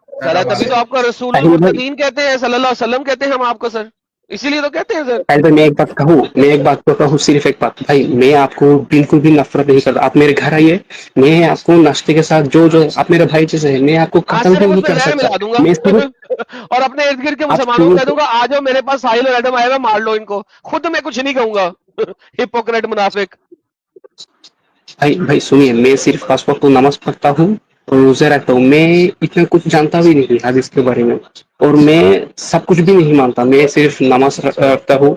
सर तभी तो आपको रसूलुल साहिल भाई, मुर्तकीन कहते हैं, सल्लल्लाहु अलैहि वसल्लम कहते हैं हम आपको सर, इसीलिए तो कहते हैं सर। साहिल भाई, मैं एक बात कहूँ, मैं एक बात तो कहूँ, सिर्फ एक बात भाई, मैं आपको बिल्कुल भी नफरत नहीं करता। आप मेरे घर आइए, मैं आपको नाश्ते के साथ जो जो आप मेरे भाई जैसे हैं, मैं आपको आज कत्ल भी सिर्फ नहीं उसमें कर जहर सकता। मिला दूंगा मैं सिर्फ और अपने इर्द गिर्द के आप मुसलमानों को कह दूंगा आ जाओ मेरे पास, साहिल और एडम आए हुए, मार लो इनको, खुद मैं कुछ नहीं कहूंगा हिपोक्रेट मुनाफिक। भाई भाई सुनिए, मैं सिर्फ 5 वक्त नमाज पढ़ता हूँ और रोजे रखता हूँ, मैं इतना कुछ जानता भी नहीं हदीस के बारे में, और मैं सब कुछ भी नहीं मानता। मैं सिर्फ नमाज रखता हूँ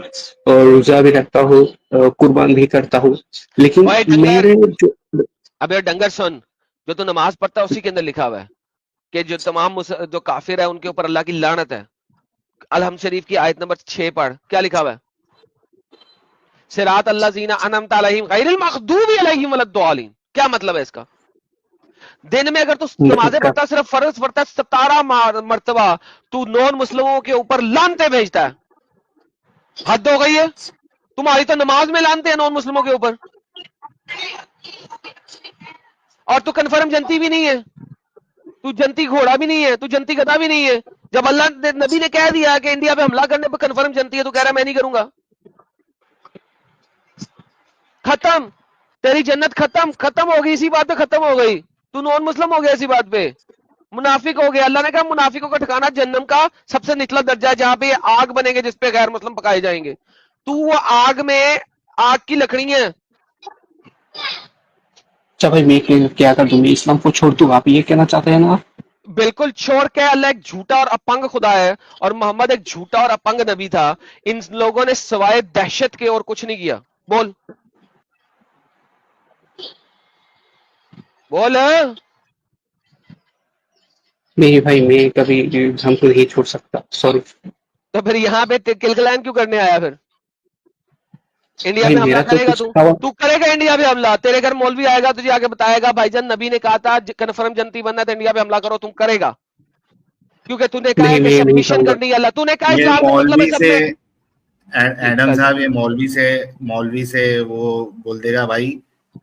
और रोजा भी रखता हूँ, कुर्बान भी करता हूँ, लेकिन ओए डंगर, मेरे जो, अबे डंगर सुन, जो तू नमाज पढ़ता है उसी के अंदर लिखा हुआ है कि जो तमाम जो काफिर है उनके ऊपर अल्लाह की लानत है। अलहम शरीफ की आयत नंबर 6 पढ़, क्या लिखा हुआ है? सिरात अल्लाज़ीना अनअमता अलैहिम गैरिल मग़दूबि अलैहिम वलद्दालिन। क्या मतलब है इसका? दिन में अगर तू नमाजें पढ़ता, सिर्फ फर्ज पढ़ता 17 मरतबा, तू नॉन मुस्लिमों के ऊपर लानते भेजता है। हद हो गई है, तुम्हारी तो नमाज में लानते हैं नॉन मुस्लिमों के ऊपर, और तू कन्फर्म जनती भी नहीं है, तू जनती घोड़ा भी नहीं है, तू जनती गधा भी नहीं है। जब अल्लाह नबी ने कह दिया कि इंडिया पे हमला करने पर कन्फर्म जनती है, तो कह रहा है मैं नहीं करूंगा। खत्म, तेरी जन्नत खत्म, खत्म हो गई, इसी बात पे खत्म हो गई। तू नॉन मुस्लिम हो गया इसी बात पे, मुनाफिक हो गया। अल्लाह ने कहा मुनाफिकों का ठिकाना जन्नम का सबसे निचला दर्जा है, जहां पे ये आग बनेंगे जिसपे गैर मुस्लिम पकाए जाएंगे। तू वो आग में, आग की लकड़ी है। अच्छा भाई, मैं क्या कर दूं? मैं इस्लाम को छोड़ दूं, आप ये कहना चाहते हैं ना? बिल्कुल छोड़ के, अल्लाह एक झूठा और अपंग खुदा है और मोहम्मद एक झूठा और अपंग नबी था। इन लोगों ने सवाए दहशत के और कुछ नहीं किया। बोल बोल। नहीं भाई, मैं कभी हमको नहीं छोड़ सकता, सॉरी। तो फिर यहाँ पे किलकलान क्यों करने आया? फिर इंडिया भाई पे हमला मेरा तो करेगा कुछ तू? तू करेगा इंडिया पे हमला? तेरे घर मौलवी आएगा, तुझे आके बताएगा भाईजान नबी ने कहा था कन्फर्म जनती बनना है तो इंडिया पे हमला करो, तुम करेगा? क्योंकि तूने कहा है नहीं, कि मैं नहीं सबमिशन कहूंगा। करनी है अल्लाह, तूने कहा ये इस्लाम का मतलब है मौलवी से सबमिट। एडम साहब, ये मौलवी से वो बोल देगा भाई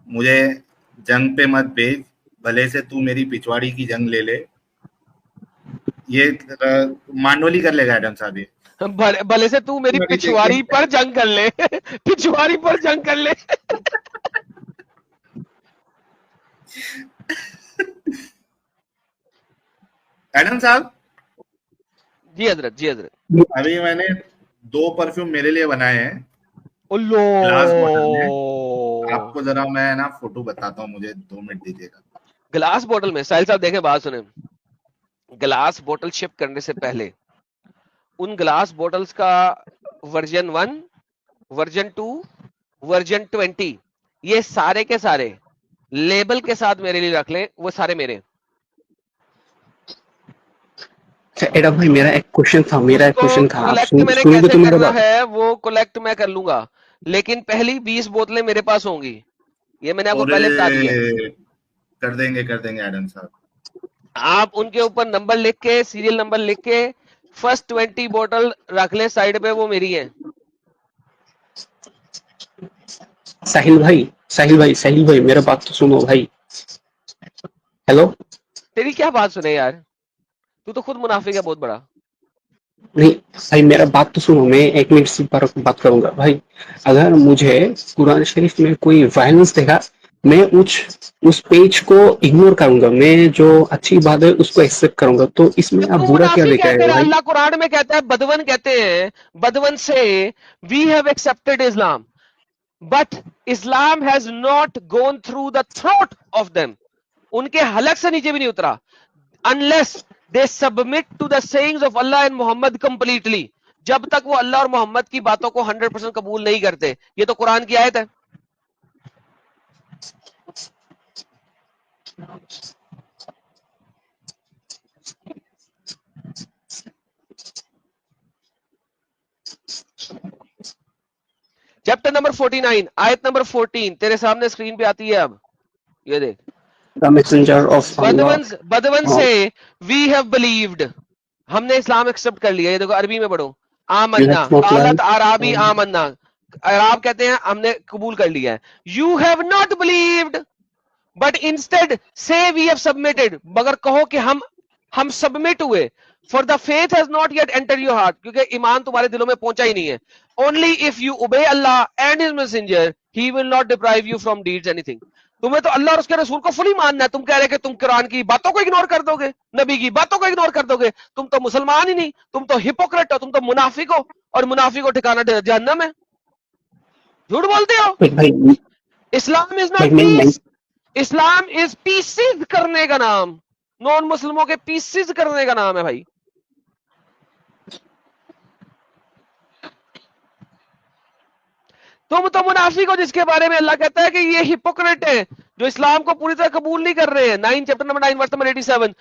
मुझे जंग पे मत भेज, भले से तू मेरी पिछवाड़ी की जंग ले ले, ये मांडोली कर लेगा एडम साहब ये। भले से तू मेरी मेरी पिछवाड़ी पर जंग कर ले पिछवाड़ी पर जंग कर ले एडम साहब जी हजरत, जी हजरत। अभी मैंने 2 परफ्यूम मेरे लिए बनाए हैं उल्लो ग्लास बॉटल में। आपको जरा मैं ना फोटो बताता हूँ, मुझे 2 मिनट दीजिएगा। ग्लास बोतल में। साहिल साहब देखें, बात सुने, ग्लास बोतल शिप करने से पहले उन ग्लास बोतल्स का वर्जन 1, वर्जन 2, वर्जन 20 ये सारे के सारे लेबल के साथ मेरे लिए रख ले, वो सारे मेरे। एडम भाई मेरा एक क्वेश्चन था, आप कलेक्ट मैंने सुनोगे कैसे तो मेरा करना बात। है वो कलेक्ट मैं कर लूंगा, लेकिन पहली 20 बोतलें मेरे पास होंगी, ये मैंने आपको पहले बता दिया। कर देंगे एडम साहब। आप उनके ऊपर नंबर लिख के, सीरियल नंबर लिख के फर्स्ट 20 बोतल रख ले साइड पे, वो मेरी है। साहिल भाई मेरा बात तो सुनो भाई। हेलो। तेरी क्या बात सुने यार, तू तो खुद मुनाफिक है बहुत बड़ा। नहीं भाई मेरा बात तो सुनो, मैं 1 मिनट से बात करूंगा भाई। अगर मुझे कुरान शरीफ में कोई वायलेंस देखा, मैं उस पेज को इग्नोर करूंगा, मैं जो अच्छी बात है उसको एक्सेप्ट करूंगा, तो इसमें आप बुरा क्या मुनाफिक देखा है है तेरा? भाई? अल्लाह कुरान में कहता है, बदवन कहते हैं, बदवन से we have accepted Islam but Islam has not gone through the throat of them, उनके हलक से नीचे भी नहीं उतरा, unless they submit to the sayings of Allah and Muhammad completely, जब तक वो अल्लाह और मोहम्मद की बातों को 100% कबूल नहीं करते। ये तो कुरान की आयत है। चैप्टर नंबर 49 आयत नंबर 14 तेरे सामने स्क्रीन पे आती है अब, ये देख। The messenger of Allah. बदवन से वी हैव बिलीव्ड, हमने इस्लाम एक्सेप्ट कर लिया। ये देखो अरबी में पढ़ो, आमन्ना, कालत अराबी आमन्ना, अराब कहते हैं हमने कबूल कर लिया है। You have not believed but instead से वी हैव सबमिटेड, मगर कहो कि हम सबमिट हुए। For the faith has not yet enter your heart, क्योंकि ईमान तुम्हारे दिलों में पहुंचा ही नहीं है। Only if you obey Allah and his messenger he will not deprive you from deeds anything. तुम्हें तो अल्लाह और उसके रसूल को फुली मानना है, तुम कह रहे कि तुम कुरान की बातों को इग्नोर कर दोगे, नबी की बातों को इग्नोर कर दोगे, तुम तो मुसलमान ही नहीं, तुम तो हिपोक्रेट हो, तुम तो मुनाफिक हो, और मुनाफिक को ठिकाना जहन्नम है। झूठ बोलते हो। Islam is not peace, Islam is pieces करने का नाम, नॉन मुस्लिमों के पीसेस करने का नाम है भाई। तुम तो मुनाफिक हो जिसके बारे में अल्लाह कहता है कि ये हिपोक्रेट है, जो इस्लाम को पूरी तरह कबूल नहीं कर रहे हैं। 9 chapter number 9 verse number 87,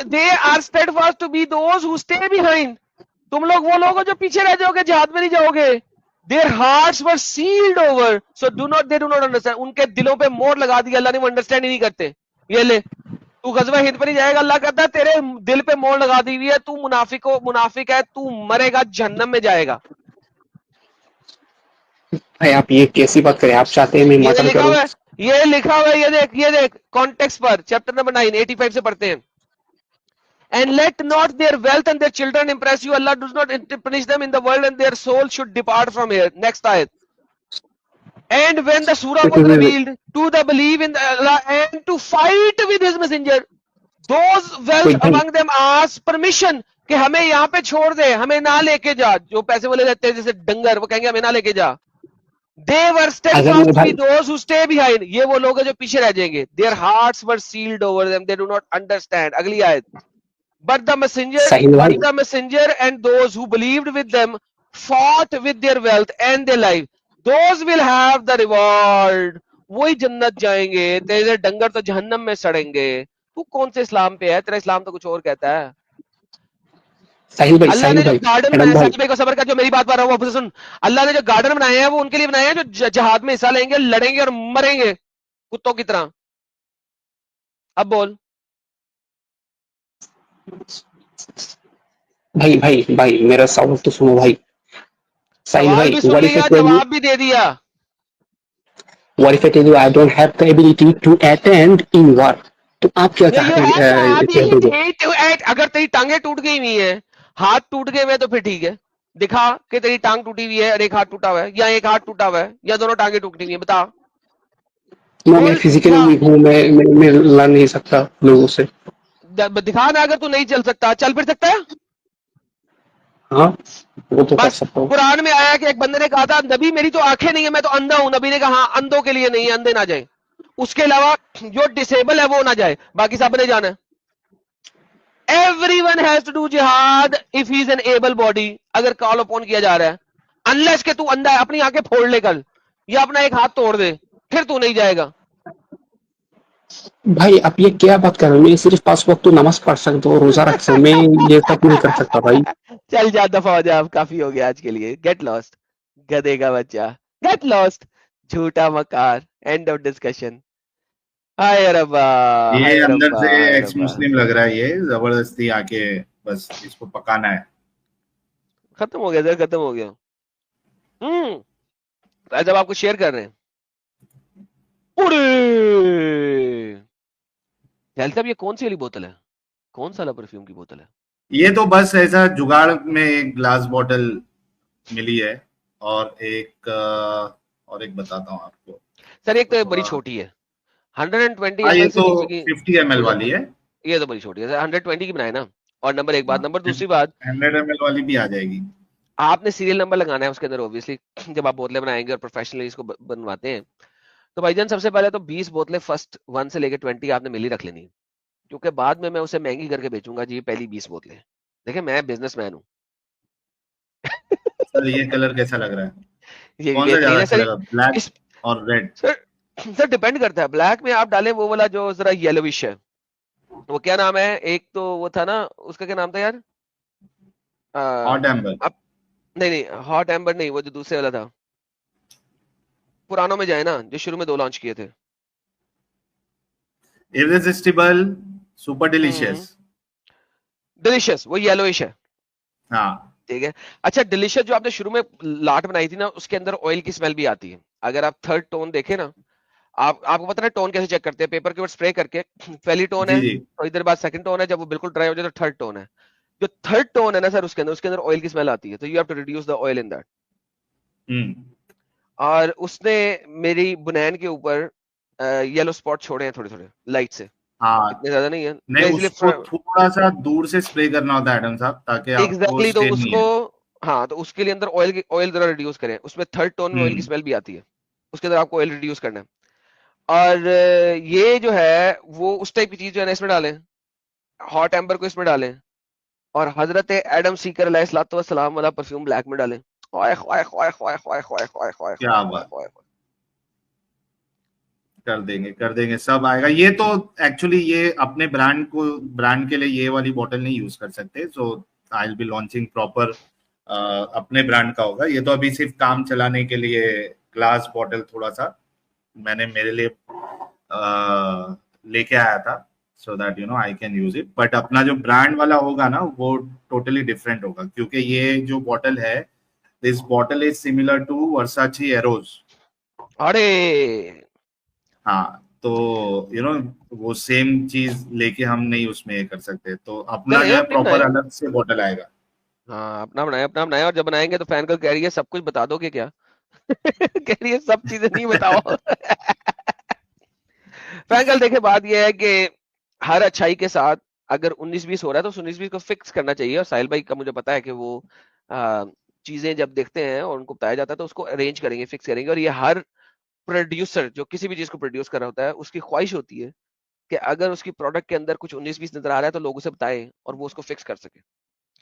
they are steadfast to be those who stay behind, तुम लोग वो लोग हो जो पीछे रह जाओगे, जिहाद में नहीं जाओगे। Their hearts were sealed over so they do not understand, उनके दिलों पे मोहर लगा दी अल्लाह ने, वो अंडरस्टैंड ही नहीं करते। ये ले, तू गजवा हिंद पे नहीं जाएगा, अल्लाह कहता है तेरे दिल पे मोहर लगा दी हुई है, तू मुनाफिक है, तू मरेगा, जहन्नम में जाएगा। भाई आप ये कैसी बात करें, आप चाहते हैं मैं मर्डर करूं? ये लिखा हुआ है, ये देख कॉन्टेक्स्ट पर, चैप्टर नंबर 9 85 से पढ़ते हैं। And let not their wealth and their children impress you. Allah does not punish them in the world, and their soul should depart from here. Next ayat. And when the surah was revealed to the believe in Allah and to fight with His messenger, those wealth among them asked permission कि हमें यहाँ पे छोड़ दे, हमें ना लेके जा। जो पैसे वाले रहते हैं जैसे डंगर, वो कहेंगे हमें ना लेके जा। They were steadfast to be those who stay behind. ये वो लोग हैं जो पीछे रह जाएंगे। Their hearts were sealed over them. They do not understand. अगली आयत। But the messenger and those who believed with them fought with their wealth and their life. Those will have the reward. वही जन्नत जाएंगे, तेरे डंगर तो जहन्नम में सड़ेंगे। तू कौन से इस्लाम पे है? तेरा इस्लाम तो कुछ और कहता है। अल्लाह ने जो गार्डन बनाया, सच में को सबर का, जो मेरी बात पर रहा हूँ सुन, अल्लाह ने जो गार्डन बनाए हैं वो उनके लिए बनाए हैं जो जहाद में हिस्सा लेंगे, लड़ेंगे और मरेंगे कुत्तों की तरह। अब बोल भाई मेरा सवाल तो सुनो भाई। साहिल भाई, जवाब भी दे दिया। What if I tell you I don't have the ability to attend in war? तो आप क्या अगर तेरी टांगे टूट गई हुई है, हाथ टूट गए हुए तो फिर ठीक है, दिखा कि तेरी टांग टूटी हुई है और एक हाथ टूटा हुआ है, या एक हाथ टूटा हुआ है, या दोनों टांगे टूटी हुई है, बता। मैं फिजिकली वीक हूँ, मैं लड़ नहीं सकता लोगों से। दिखा ना, अगर तू नहीं चल सकता, चल फिर सकता है? हाँ, वो तो कर बस सकता हूँ। कुरान में आया कि एक बंदे ने कहा था, नबी मेरी तो आंखें नहीं है, मैं तो अंधा हूं। नबी ने कहा हाँ, अंधों के लिए नहीं है, अंधे ना जाए, उसके अलावा जो डिसेबल है वो ना जाए, बाकी सब ने जाना है। Everyone has to do jihad if he is an able body, अगर कॉल अपॉन किया जा रहा है, अनलेस के तू अंधा है, अपनी आंखें फोड़ ले कल, या अपना एक हाथ तोड़ दे, फिर तू नहीं जाएगा। भाई आप ये क्या बात कर रहे हो? मैं सिर्फ 5 वक्त तो नमाज पढ़ सकता हूँ, रोजा रख सकता हूँ, मैं ये तक नहीं कर सकता भाई। चल जा, दफा हो जा, अब काफी हो गया आज के लिए। गेट लॉस्ट, गधे का बच्चा, गेट लॉस्ट, झूठा मकार, एंड ऑफ डिस्कशन। हाय रब्बा, ये हाय अंदर रब्बा, से हाय एक्स रब्बा। मुस्लिम लग रहा है, ये जबरदस्ती आके बस इसको पकाना है। खत्म हो गया सर, खत्म हो गया। जब आपको शेयर कर रहे हैं, साहब ये कौन सी वाली बोतल है? कौन सा वाला परफ्यूम की बोतल है? ये तो बस ऐसा जुगाड़ में एक ग्लास बॉटल मिली है, और एक बताता हूँ आपको सर। एक तो तो बड़ी थोड़ा, छोटी है, 120 हाँ ये ml से तो नीचे की 50 ml वाली है, ये तो बड़ी छोटी है सर, 120 की बनाए ना। और नंबर एक बात, नंबर दूसरी बात, 100 ml वाली भी आ जाएगी। आपने सीरियल नंबर लगाना है उसके अंदर ऑब्वियसली। जब आप बोतलें बनाएंगे और प्रोफेशनली इसको बनवाते हैं, तो भाईजान सबसे पहले तो 20 बोतलें फर्स्ट 1 से लेकर 20 आपने मिली रख लेनी, क्योंकि बाद में मैं उसे महंगी करके बेचूंगा जी। पहली 20 बोतलें, देखिए मैं बिजनेसमैन हूँ। सर ये कलर कैसा लग रहा है? ये कौन सा बेहतरीन ज्यादा है अच्छा सर। लगा, ब्लैक इस और रेड? सर डिपेंड करता है, ब्लैक में आप डालें वो वाला जो जरा येलोविश है, वो क्या नाम है, एक तो वो था ना, उसका क्या नाम था यार? Hot amber? अब नहीं, हॉट एम्बर नहीं, वो जो दूसरे वाला था, पुरानों में जाए ना, जो शुरू में 2 लॉन्च किए थे। Irresistible, super delicious. डिलीशियस वो येलोइश है, हाँ ठीक है। अच्छा, डिलीशियस जो आपने शुरू में लाट बनाई थी ना, उसके अंदर ऑयल की स्मेल भी आती है। अगर आप थर्ड टोन देखे ना, आपको पता है टोन कैसे चेक करते हैं? पेपर के ऊपर स्प्रे करके, पहली टोन जी है जी। और इधर बाद सेकंड टोन है, जब वो बिल्कुल ड्राई हो जाए तो थर्ड टोन है। जो थर्ड टोन है ना सर, उसके अंदर ऑयल की स्मेल आती है, तो you have to reduce the oil in that. और उसने मेरी बुनैन के ऊपर येलो स्पॉट छोड़े हैं थोड़े थोड़े लाइट से, हाँ इतने ज्यादा नहीं है, नहीं, मैं इसलिए उसको थोड़ा सा दूर से स्प्रे करना होता है एडम साहब, ताकि आपको एग्जैक्टली तो स्टेन नहीं उसको, है। हाँ, तो उसके लिए अंदर ऑयल जरा रिड्यूस करें। उसमें थर्ड टोन में ऑयल की स्मेल भी आती है, उसके अंदर आपको ऑयल रिड्यूस करना है। और ये जो है वो उस टाइप की चीज जो है ना, इसमें डालें, हॉट एम्बर को इसमें डालें, और हजरत एडम सीकर अलैहिस्सलाम वाला परफ्यूम ब्लैक में डालें। ओए ओए ओए ओए ओए ओए ओए ओए क्या बात, कर देंगे, सब आएगा। ये तो एक्चुअली ये अपने ब्रांड के लिए ये वाली बॉटल नहीं यूज कर सकते, so I will be launching proper अपने ब्रांड का होगा। ये तो अभी सिर्फ काम चलाने के लिए ग्लास बॉटल थोड़ा सा मैंने मेरे लिए लेके आया था, so that you know I can use it. But अपना जो ब्रांड वाला होगा ना, वो टोटली डिफरेंट होगा, क्योंकि ये जो बॉटल है, this bottle is similar to Versace Eros. अरे हाँ, तो यू नो वो सेम चीज लेके हम नहीं उसमें ये कर सकते, तो अपना जो है प्रॉपर अलग से बॉटल आएगा। हाँ, अपना बनाया। और जब बनाएंगे तो फैन को कह रही है सब कुछ बता दोगे क्या? कह रही है सब चीजें नहीं बताओ। फैंकल देखे, बात यह है कि हर अच्छाई के साथ अगर 19-20 हो रहा है तो 19-20 को फिक्स करना चाहिए। और साहिल भाई का मुझे पता है कि वो चीजें जब देखते हैं और उनको बताया जाता है तो उसको अरेंज करेंगे, फिक्स करेंगे। और ये हर प्रोड्यूसर जो किसी भी चीज को प्रोड्यूस कर रहा होता है, उसकी ख्वाहिश होती है कि अगर उसकी प्रोडक्ट के अंदर कुछ 19-20 नजर आ रहा है तो लोग उसे बताएं और वो उसको फिक्स कर सके।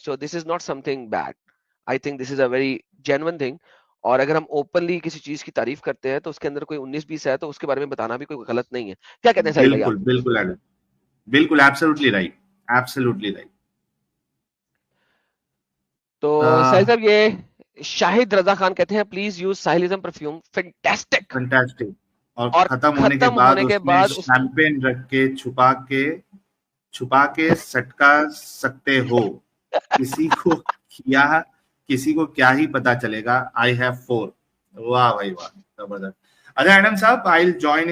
So this is not something bad, I think this is a very genuine thing. और अगर हम ओपनली किसी चीज की तारीफ करते हैं तो उसके अंदर कोई 19-20 है तो उसके बारे में बताना भी कोई गलत नहीं है। क्या कहते हैं साहिल भाई? बिल्कुल बिल्कुल एडम, बिल्कुल, एब्सोल्युटली राइट, एब्सोल्युटली राइट। तो साहिल साहब, ये शाहिद रजा खान कहते हैं please use Sahilism perfume, fantastic. Fantastic. और खत्म होने के बाद उसमें शैंपेन रख के छुपा के सटका सकते हो। किसी को क्या ही पता चलेगा। I have 4। वाह भाई वाह, जबरदस्त। अच्छा एडम साहब, आई विल जॉइन